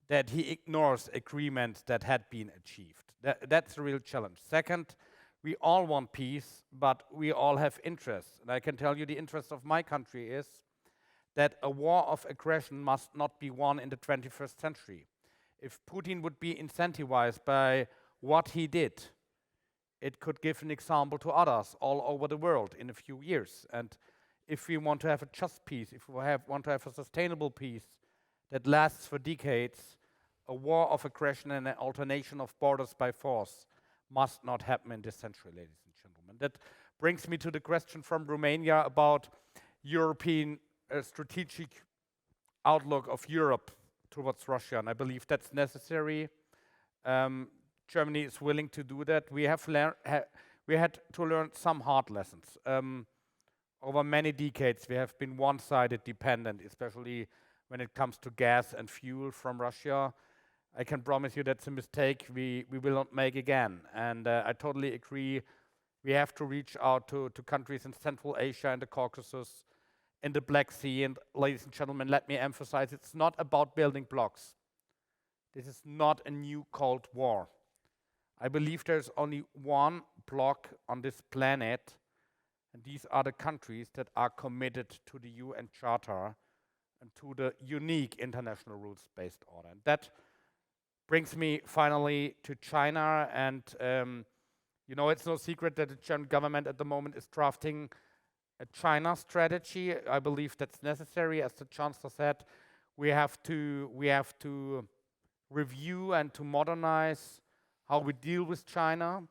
that he ignores agreements that had been achieved? That's a real challenge. Second, we all want peace, but we all have interests. And I can tell you the interest of my country is that a war of aggression must not be won in the 21st century. If Putin would be incentivized by what he did, it could give an example to others all over the world in a few years. And if we want to have a just peace, if we want to have a sustainable peace that lasts for decades, a war of aggression and an alternation of borders by force must not happen in this century, ladies and gentlemen. That brings me to the question from Romania about European strategic outlook of Europe towards Russia, and I believe that's necessary. Germany is willing to do that. We had to learn some hard lessons. Over many decades, we have been one-sided dependent, especially when it comes to gas and fuel from Russia. I can promise you that's a mistake we will not make again. And I totally agree. We have to reach out to countries in Central Asia and the Caucasus, in the Black Sea. And ladies and gentlemen, let me emphasize, it's not about building blocks. This is not a new Cold War. I believe there's only one bloc on this planet, and these are the countries that are committed to the UN Charter and to the unique international rules-based order. And that brings me finally to China. And you know, it's no secret that the German government at the moment is drafting a China strategy. I believe that's necessary. As the Chancellor said, we have to review and to modernize how we deal with China,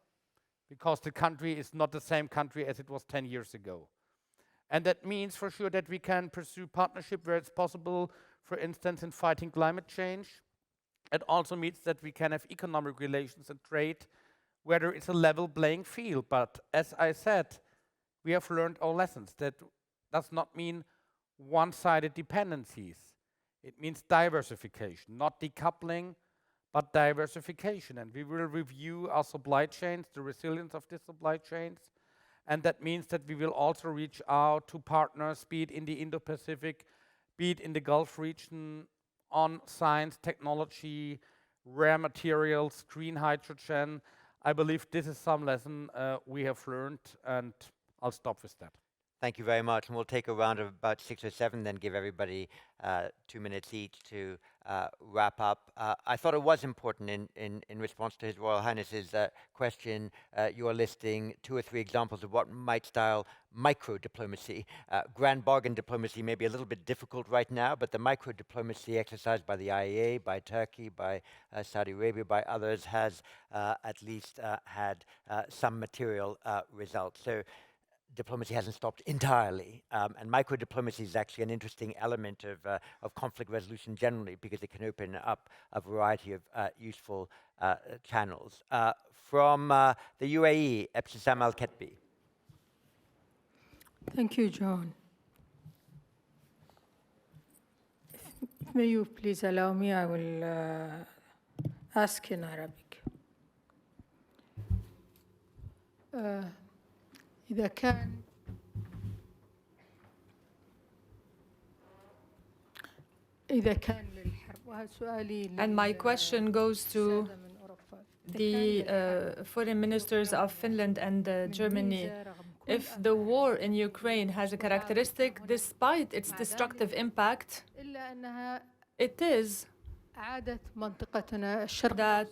because the country is not the same country as it was 10 years ago. And that means for sure that we can pursue partnership where it's possible, for instance, in fighting climate change. It also means that we can have economic relations and trade where it's a level playing field. But as I said, we have learned our lessons. That does not mean one-sided dependencies. It means diversification, not decoupling, but diversification. And we will review our supply chains, the resilience of the supply chains. And that means that we will also reach out to partners, be it in the Indo-Pacific, be it in the Gulf region, on science, technology, rare materials, green hydrogen. I believe this is some lesson we have learned, and I'll stop with that. Thank you very much. And we'll take a round of about 6 or 7, then give everybody 2 minutes each to wrap up. I thought it was important in response to His Royal Highness's question, you're listing 2 or 3 examples of what might style micro-diplomacy. Grand bargain diplomacy may be a little bit difficult right now, but the micro-diplomacy exercised by the IEA, by Turkey, by Saudi Arabia, by others has at least had some material results. So diplomacy hasn't stopped entirely, and micro-diplomacy is actually an interesting element of conflict resolution generally because it can open up a variety of useful channels. From the UAE, Ebtisam Al-Ketbi. Thank you, John. May you please allow me, I will ask in Arabic. إذا كان للحرب وهذا سؤالي. And my question goes to the foreign ministers of Finland and Germany. If the war in Ukraine has a characteristic, despite its destructive impact, it is that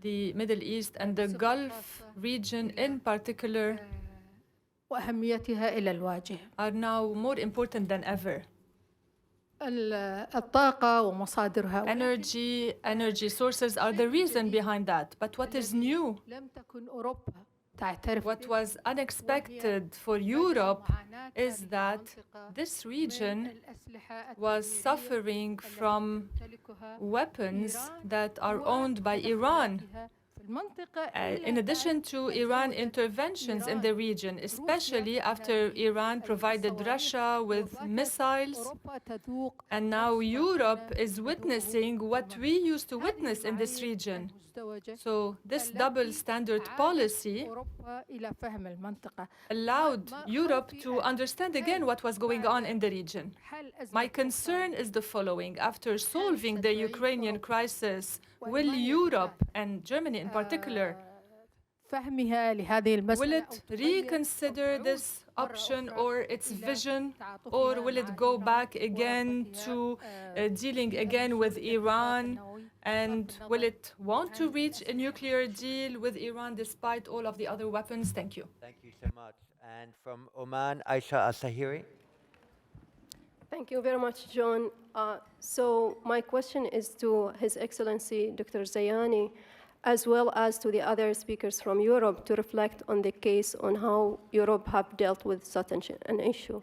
the Middle East and the Gulf region in particular are now more important than ever. Energy sources are the reason behind that. But what is new? What was unexpected for Europe is that this region was suffering from weapons that are owned by Iran. In addition to Iran interventions in the region, especially after Iran provided Russia with missiles, and now Europe is witnessing what we used to witness in this region. So this double standard policy allowed Europe to understand again what was going on in the region. My concern is the following. After solving the Ukrainian crisis, will Europe, and Germany in particular, will it reconsider this option or its vision, or will it go back again to dealing again with Iran? And will it want to reach a nuclear deal with Iran despite all of the other weapons? Thank you. Thank you so much. And from Oman, Aisha Al-Sahiri. Thank you very much, John. So my question is to His Excellency Dr. Zayani, as well as to the other speakers from Europe, to reflect on the case on how Europe have dealt with such an issue.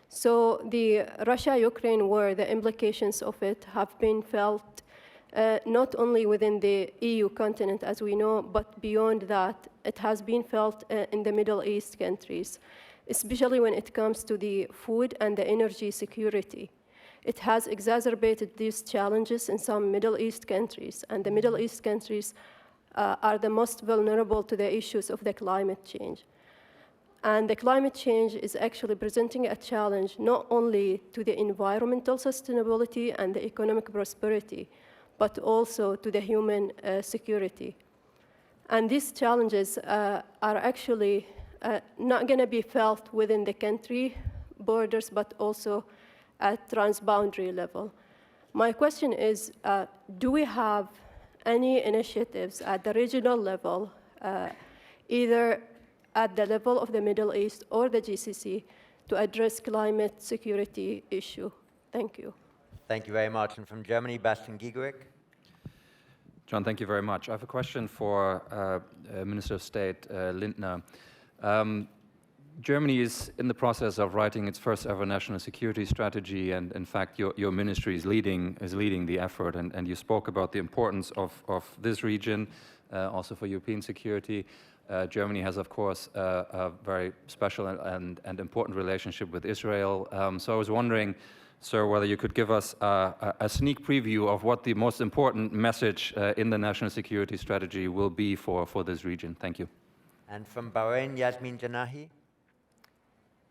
So the Russia-Ukraine war, the implications of it have been felt not only within the EU continent, as we know, but beyond that, it has been felt in the Middle East countries, especially when it comes to the food and the energy security. It has exacerbated these challenges in some Middle East countries, and the Middle East countries are the most vulnerable to the issues of the climate change. And the climate change is actually presenting a challenge not only to the environmental sustainability and the economic prosperity, but also to the human security. And these challenges are actually not going to be felt within the country borders, but also at transboundary level. My question is, do we have any initiatives at the regional level, either at the level of the Middle East or the GCC, to address climate security issue? Thank you. Thank you very much. And from Germany, Bastian Giegerick. John, thank you very much. I have a question for Minister of State Lindner. Germany is in the process of writing its first ever national security strategy, and in fact your ministry is leading the effort, and you spoke about the importance of this region also for European security. Germany has, of course, a very special and important relationship with Israel. So I was wondering, sir, whether you could give us a sneak preview of what the most important message in the national security strategy will be for this region. Thank you. And from Bahrain, Yasmin Janahi.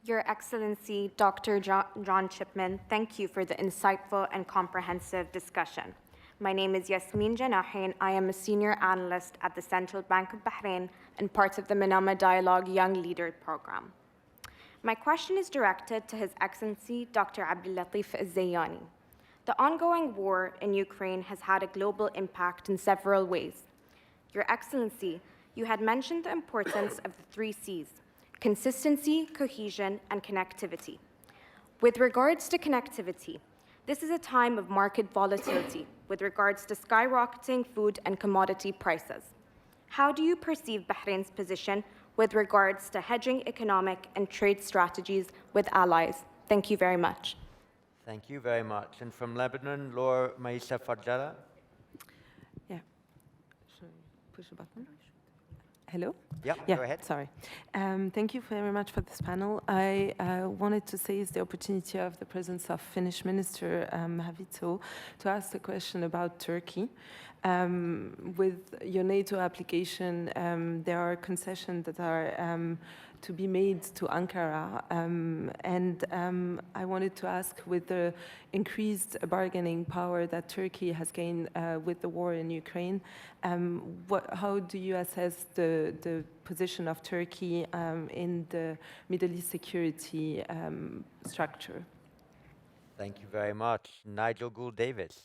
Your Excellency, Dr. John Chipman, thank you for the insightful and comprehensive discussion. My name is Yasmin Janahi, and I am a senior analyst at the Central Bank of Bahrain and part of the Manama Dialogue Young Leader Program. My question is directed to His Excellency Dr. Abdullatif Zayani. The ongoing war in Ukraine has had a global impact in several ways. Your Excellency, you had mentioned the importance of the 3 C's: consistency, cohesion, and connectivity. With regards to connectivity, this is a time of market volatility with regards to skyrocketing food and commodity prices. How do you perceive Bahrain's position with regards to hedging economic and trade strategies with allies? Thank you very much. Thank you very much. And from Lebanon, Laura Maisa Farjala. Yeah. Should I push a button? Hello? Yeah, go ahead. Sorry. Thank you very much for this panel. I wanted to seize the opportunity of the presence of Finnish Minister Haavisto to ask a question about Turkey. With your NATO application, there are concessions that are to be made to Ankara, and I wanted to ask, with the increased bargaining power that Turkey has gained with the war in Ukraine, how do you assess the position of Turkey in the Middle East security structure? Thank you very much. Nigel Gould-Davis.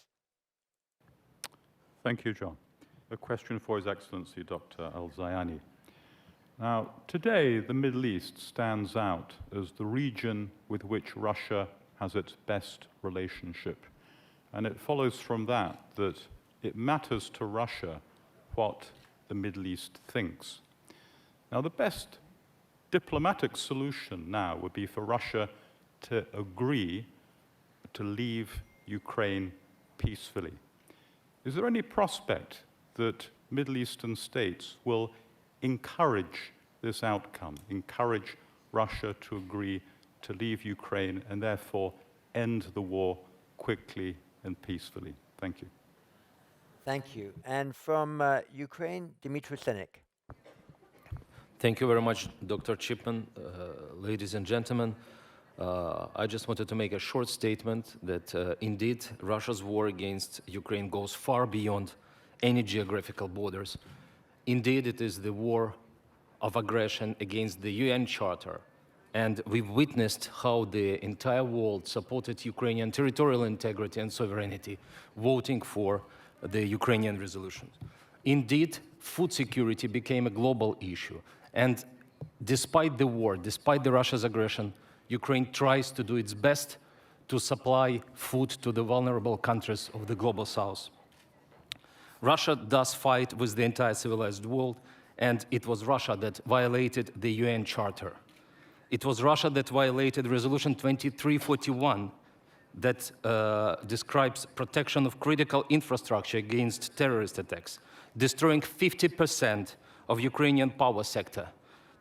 Thank you, John. A question for His Excellency Dr. Al-Zayani. Now, today, the Middle East stands out as the region with which Russia has its best relationship. And it follows from that that it matters to Russia what the Middle East thinks. Now, the best diplomatic solution now would be for Russia to agree to leave Ukraine peacefully. Is there any prospect that Middle Eastern states will encourage this outcome, encourage Russia to agree to leave Ukraine and therefore end the war quickly and peacefully? Thank you. Thank you. And from Ukraine, Dmitry Senik. Thank you very much, Dr. Chipman. Ladies and gentlemen, I just wanted to make a short statement that indeed Russia's war against Ukraine goes far beyond any geographical borders. Indeed, it is the war of aggression against the UN Charter. And we've witnessed how the entire world supported Ukrainian territorial integrity and sovereignty, voting for the Ukrainian resolution. Indeed, food security became a global issue. And despite the war, despite the Russia's aggression, Ukraine tries to do its best to supply food to the vulnerable countries of the global south. Russia does fight with the entire civilized world, and it was Russia that violated the UN Charter. It was Russia that violated Resolution 2341 that describes protection of critical infrastructure against terrorist attacks, destroying 50% of Ukrainian power sector,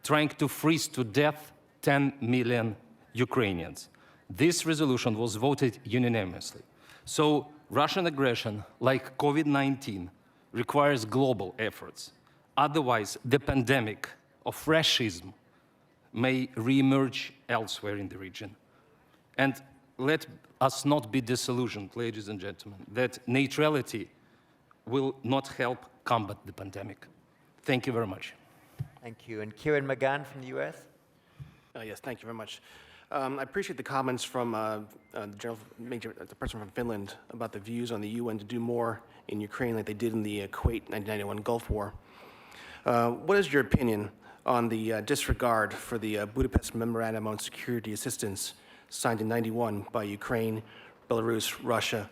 trying to freeze to death 10 million Ukrainians. This resolution was voted unanimously. So Russian aggression, like COVID-19, requires global efforts. Otherwise, the pandemic of fascism may re-emerge elsewhere in the region. And let us not be disillusioned, ladies and gentlemen, that neutrality will not help combat the pandemic. Thank you very much. Thank you. And Kieran McGann from the US. Yes, thank you very much. I appreciate the comments from the person from Finland about the views on the UN to do more in Ukraine like they did in the Kuwait 1991 Gulf War. What is your opinion on the disregard for the Budapest Memorandum on Security Assistance signed in '91 by Ukraine, Belarus, Russia,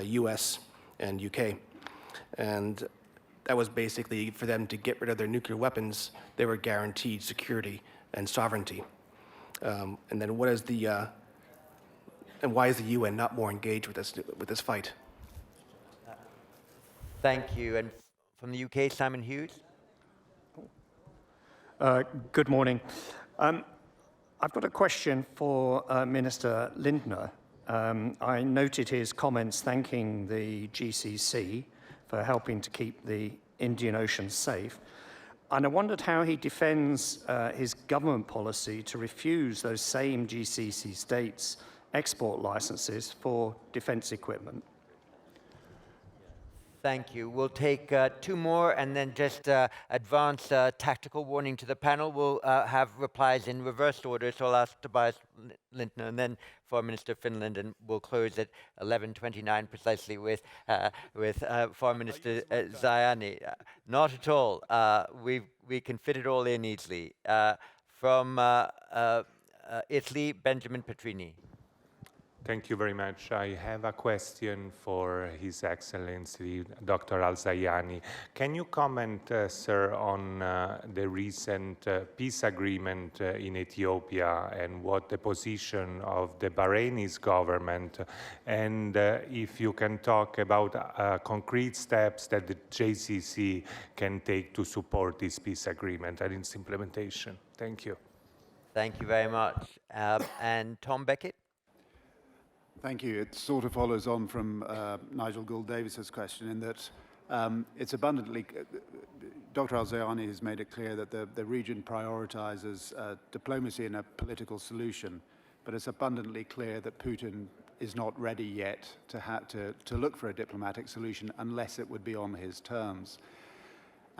US, and UK? And that was basically for them to get rid of their nuclear weapons. They were guaranteed security and sovereignty. And then what is the and why is the UN not more engaged with this fight? Thank you. And from the UK, Simon Hughes. Good morning. I've got a question for Minister Lindner. I noted his comments thanking the GCC for helping to keep the Indian Ocean safe. And I wondered how he defends his government policy to refuse those same GCC states export licenses for defense equipment. Thank you. We'll take two more and then just advance tactical warning to the panel. We'll have replies in reversed order, so I'll ask Tobias Lindner and then Foreign Minister of Finland, and we'll close at 11:29 precisely with Foreign Minister Zayani. Not at all. We can fit it all in easily. From Italy, Benjamin Petrini. Thank you very much. I have a question for His Excellency, Dr. Al-Zayani. Can you comment, sir, on the recent peace agreement in Ethiopia and what the position of the Bahraini government, and if you can talk about concrete steps that the JCC can take to support this peace agreement and its implementation? Thank you. Thank you very much. And Tom Beckett? Thank you. It sort of follows on from Nigel Gould-Davis's question in that it's abundantly, Dr. Al-Zayani has made it clear that the region prioritizes diplomacy and a political solution, but it's abundantly clear that Putin is not ready yet to look for a diplomatic solution unless it would be on his terms.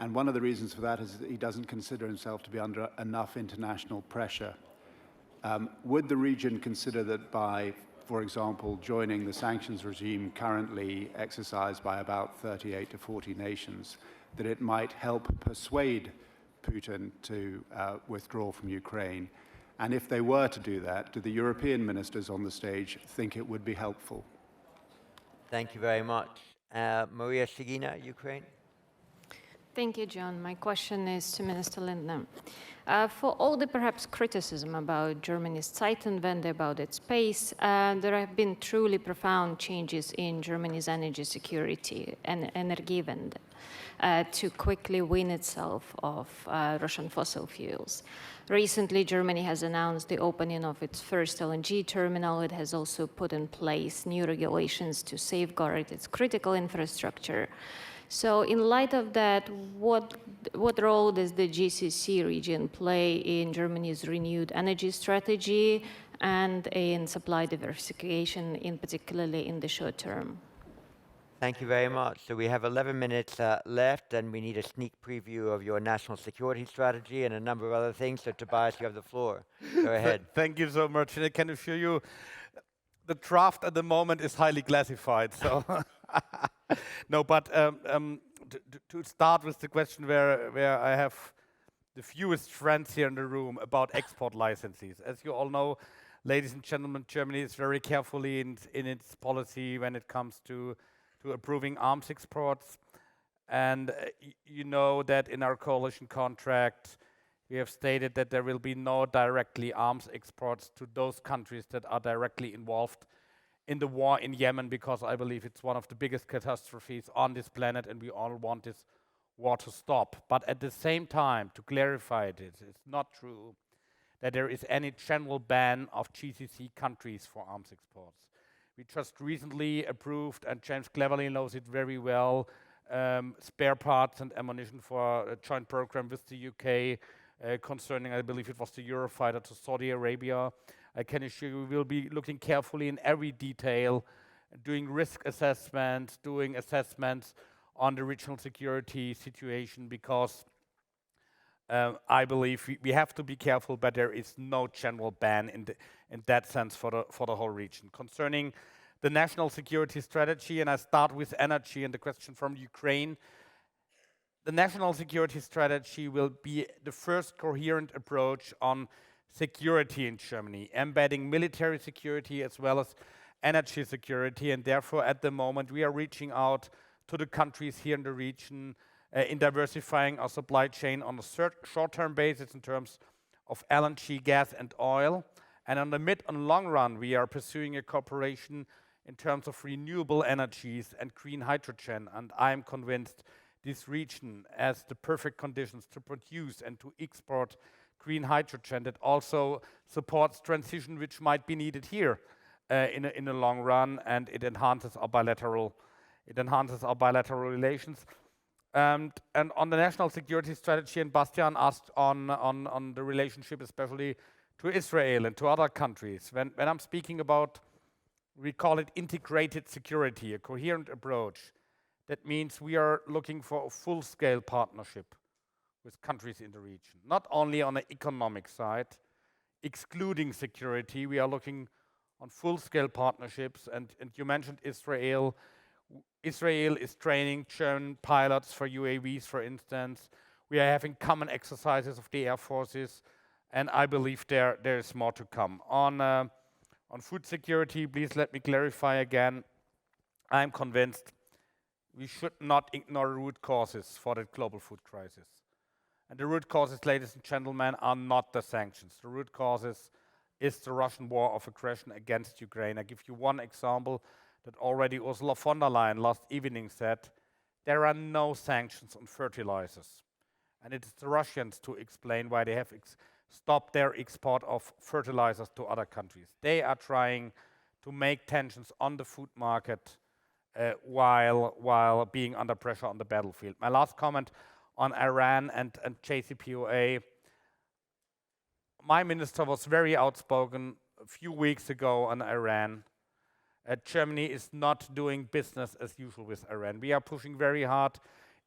And one of the reasons for that is that he doesn't consider himself to be under enough international pressure. Would the region consider that by, for example, joining the sanctions regime currently exercised by about 38 to 40 nations, that it might help persuade Putin to withdraw from Ukraine? And if they were to do that, do the European ministers on the stage think it would be helpful? Thank you very much. Maria Shigina, Ukraine. Thank you, John. My question is to Minister Lindner. For all the perhaps criticism about Germany's Zeitenwende, about its pace, there have been truly profound changes in Germany's energy security and Energiewende to quickly wean itself of Russian fossil fuels. Recently, Germany has announced the opening of its first LNG terminal. It has also put in place new regulations to safeguard its critical infrastructure. So in light of that, what role does the GCC region play in Germany's renewed energy strategy and in supply diversification, in particularly in the short term? Thank you very much. So we have 11 minutes left, and we need a sneak preview of your national security strategy and a number of other things. So Tobias, you have the floor. Go ahead. Thank you so much. And I can assure you, the draft at the moment is highly classified. So, no, but to start with the question where I have the fewest friends here in the room about export licenses. As you all know, ladies and gentlemen, Germany is very carefully in its policy when it comes to approving arms exports. And you know that in our coalition contract, we have stated that there will be no directly arms exports to those countries that are directly involved in the war in Yemen, because I believe it's one of the biggest catastrophes on this planet and we all want this war to stop. But at the same time, to clarify this, it's not true that there is any general ban of GCC countries for arms exports. We just recently approved, and James Cleverly knows it very well, spare parts and ammunition for a joint program with the UK concerning, I believe it was the Eurofighter to Saudi Arabia. I can assure you we will be looking carefully in every detail, doing risk assessments, doing assessments on the regional security situation, because I believe we have to be careful, but there is no general ban in that sense for the whole region. Concerning the national security strategy, and I start with energy and the question from Ukraine, the national security strategy will be the first coherent approach on security in Germany, embedding military security as well as energy security, and therefore at the moment we are reaching out to the countries here in the region in diversifying our supply chain on a short-term basis in terms of LNG, gas and oil. And on the mid and long run, we are pursuing a cooperation in terms of renewable energies and green hydrogen. And I am convinced this region has the perfect conditions to produce and to export green hydrogen that also supports transition which might be needed here in the long run, and it enhances our bilateral relations. And on the national security strategy, and Bastian asked on the relationship especially to Israel and to other countries. When I'm speaking about, we call it integrated security, a coherent approach That means we are looking for a full-scale partnership with countries in the region, not only on the economic side, excluding security. We are looking on full-scale partnerships, and you mentioned Israel. Israel is training German pilots for UAVs, for instance. We are having common exercises of the air forces, and I believe there is more to come. On food security, please let me clarify again. I'm convinced we should not ignore root causes for the global food crisis. And the root causes, ladies and gentlemen, are not the sanctions. The root causes is the Russian war of aggression against Ukraine. I give you one example that already Ursula von der Leyen last evening said. There are no sanctions on fertilizers. And it is the Russians to explain why they have stopped their export of fertilizers to other countries. They are trying to make tensions on the food market while being under pressure on the battlefield. My last comment on Iran and JCPOA. My minister was very outspoken a few weeks ago on Iran. Germany is not doing business as usual with Iran. We are pushing very hard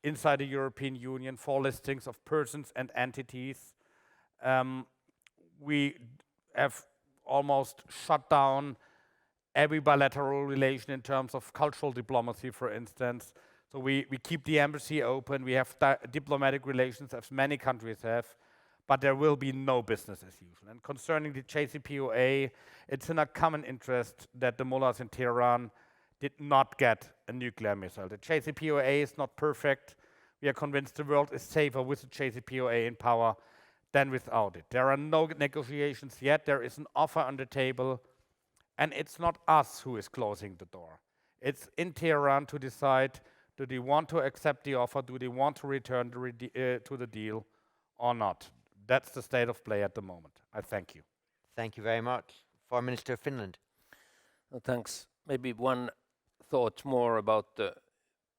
inside the European Union for listings of persons and entities. We have almost shut down every bilateral relation in terms of cultural diplomacy, for instance. So we keep the embassy open. We have diplomatic relations, as many countries have, but there will be no business as usual. And concerning the JCPOA, it's in a common interest that the mullahs in Tehran did not get a nuclear missile. The JCPOA is not perfect. We are convinced the world is safer with the JCPOA in power than without it. There are no negotiations yet. There is an offer on the table, and it's not us who is closing the door. It's in Tehran to decide, do they want to accept the offer? Do they want to return to the deal or not? That's the state of play at the moment. I thank you. Thank you very much. Foreign Minister of Finland. Well, thanks. Maybe one thought more about the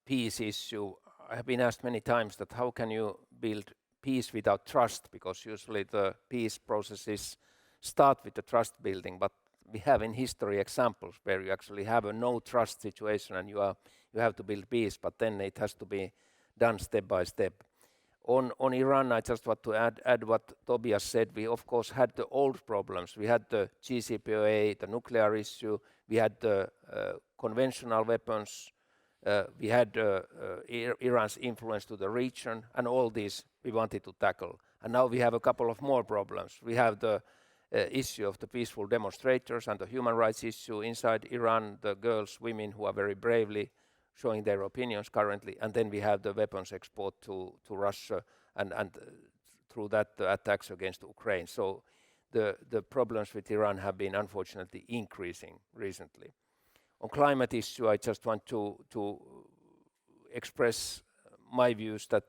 peace issue. I have been asked many times that how can you build peace without trust? Because usually the peace processes start with the trust building, but we have in history examples where you actually have a no trust situation and you have to build peace, but then it has to be done step by step. On Iran, I just want to add what Tobias said. We of course had the old problems. We had the JCPOA, the nuclear issue. We had the conventional weapons. We had Iran's influence to the region, and all these we wanted to tackle. And now we have a couple of more problems. We have the issue of the peaceful demonstrators and the human rights issue inside Iran, the girls, women who are very bravely showing their opinions currently, and then we have the weapons export to Russia and through that the attacks against Ukraine. So the problems with Iran have been unfortunately increasing recently. On climate issue, I just want to express my views that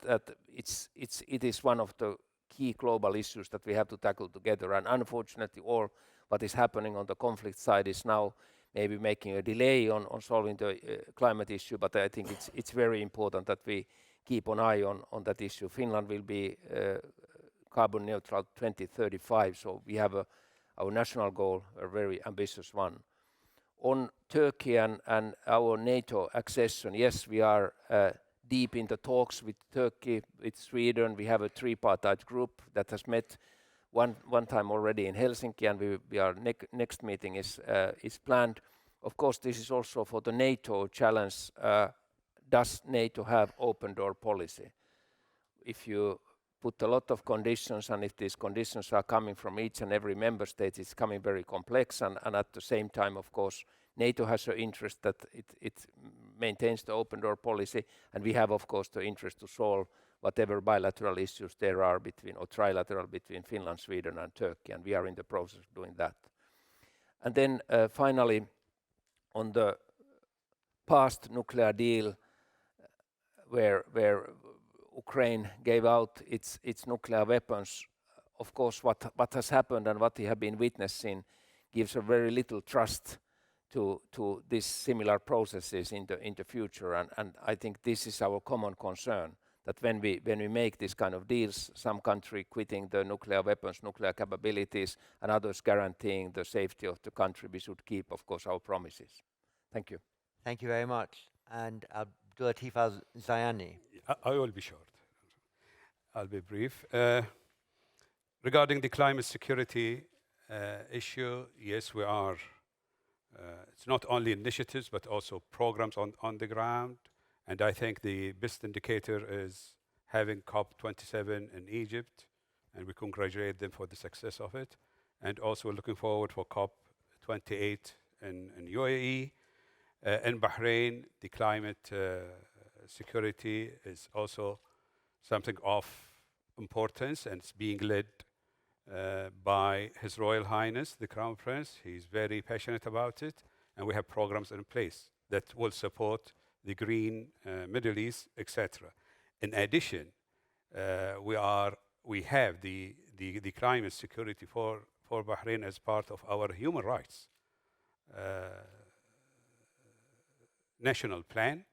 it is one of the key global issues that we have to tackle together. And unfortunately, all what is happening on the conflict side is now maybe making a delay on solving the climate issue, but I think it's very important that we keep an eye on that issue. Finland will be carbon neutral 2035, so we have our national goal, a very ambitious one. On Turkey and our NATO accession, yes, we are deep in the talks with Turkey, with Sweden. We have a tripartite group that has met one time already in Helsinki, and our next meeting is planned. Of course, this is also for the NATO challenge. Does NATO have open door policy? If you put a lot of conditions, and if these conditions are coming from each and every member state, it's coming very complex. And at the same time, of course, NATO has an interest that it maintains the open door policy, and we have, of course, the interest to solve whatever bilateral issues there are between, or trilateral between Finland, Sweden, and Turkey, and we are in the process of doing that. And then finally, on the past nuclear deal, where Ukraine gave out its nuclear weapons, of course, what has happened and what we have been witnessing gives a very little trust to these similar processes in the future, and I think this is our common concern. That when we make this kind of deals, some country quitting the nuclear weapons, nuclear capabilities, and others guaranteeing the safety of the country, we should keep, of course, our promises. Thank you. Thank you very much. And Abdullatif Al-Zayani. I will be short. I'll be brief. Regarding the climate security issue, yes, we are. It's not only initiatives, but also programs on the ground. And I think the best indicator is having COP27 in Egypt, and we congratulate them for the success of it. And also looking forward for COP28 in UAE. In Bahrain, the climate security is also something of importance, and it's being led by His Royal Highness, the Crown Prince. He's very passionate about it, and we have programs in place that will support the green Middle East, etc. In addition, we have the climate security for Bahrain as part of our human rights national plan,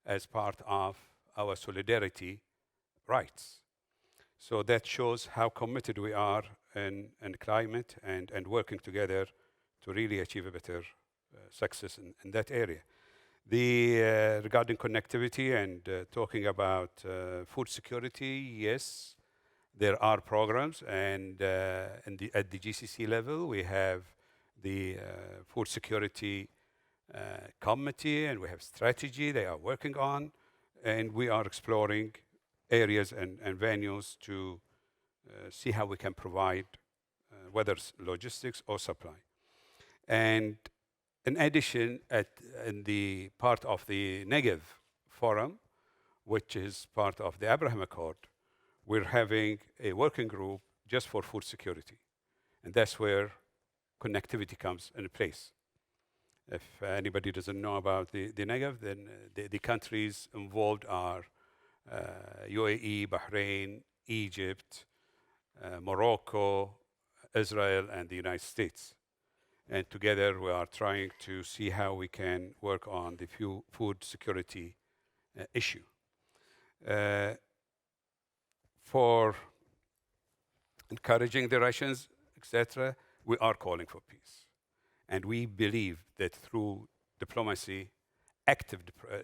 as part of our solidarity rights. So that shows how committed we are in climate and working together to really achieve a better success in that area. Regarding connectivity and talking about food security, yes, there are programs, and at the GCC level, we have the food security committee, and we have strategy they are working on, and we are exploring areas and venues to see how we can provide, whether it's logistics or supply. And in addition, in the part of the Negev Forum, which is part of the Abraham Accord, we're having a working group just for food security. And that's where connectivity comes into place. If anybody doesn't know about the Negev, then the countries involved are UAE, Bahrain, Egypt, Morocco, Israel, and the United States. And together we are trying to see how we can work on the food security issue. For encouraging the Russians, etc., we are calling for peace. And we believe that through diplomacy, active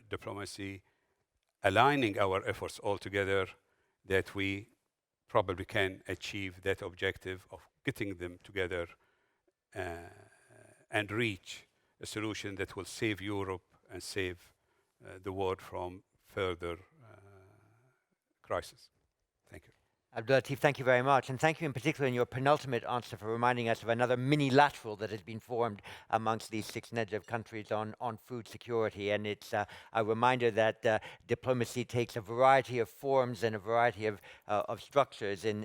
diplomacy, aligning our efforts all together, that we probably can achieve that objective of getting them together and reach a solution that will save Europe and save the world from further crisis. Thank you. Abdullatif, thank you very much. And thank you in particular in your penultimate answer for reminding us of another mini-lateral that has been formed amongst these 6 Negev countries on food security. And it's a reminder that diplomacy takes a variety of forms and a variety of structures in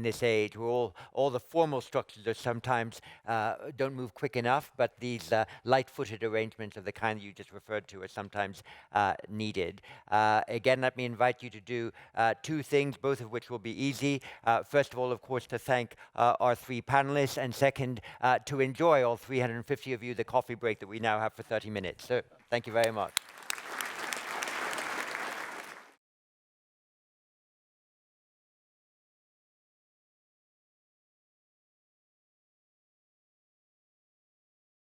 this age, where all the formal structures are sometimes don't move quick enough, but these light-footed arrangements of the kind that you just referred to are sometimes needed. Again, let me invite you to do 2 things, both of which will be easy. First of all, of course, to thank our 3 panelists, and second, to enjoy, all 350 of you, the coffee break that we now have for 30 minutes. So thank you very much.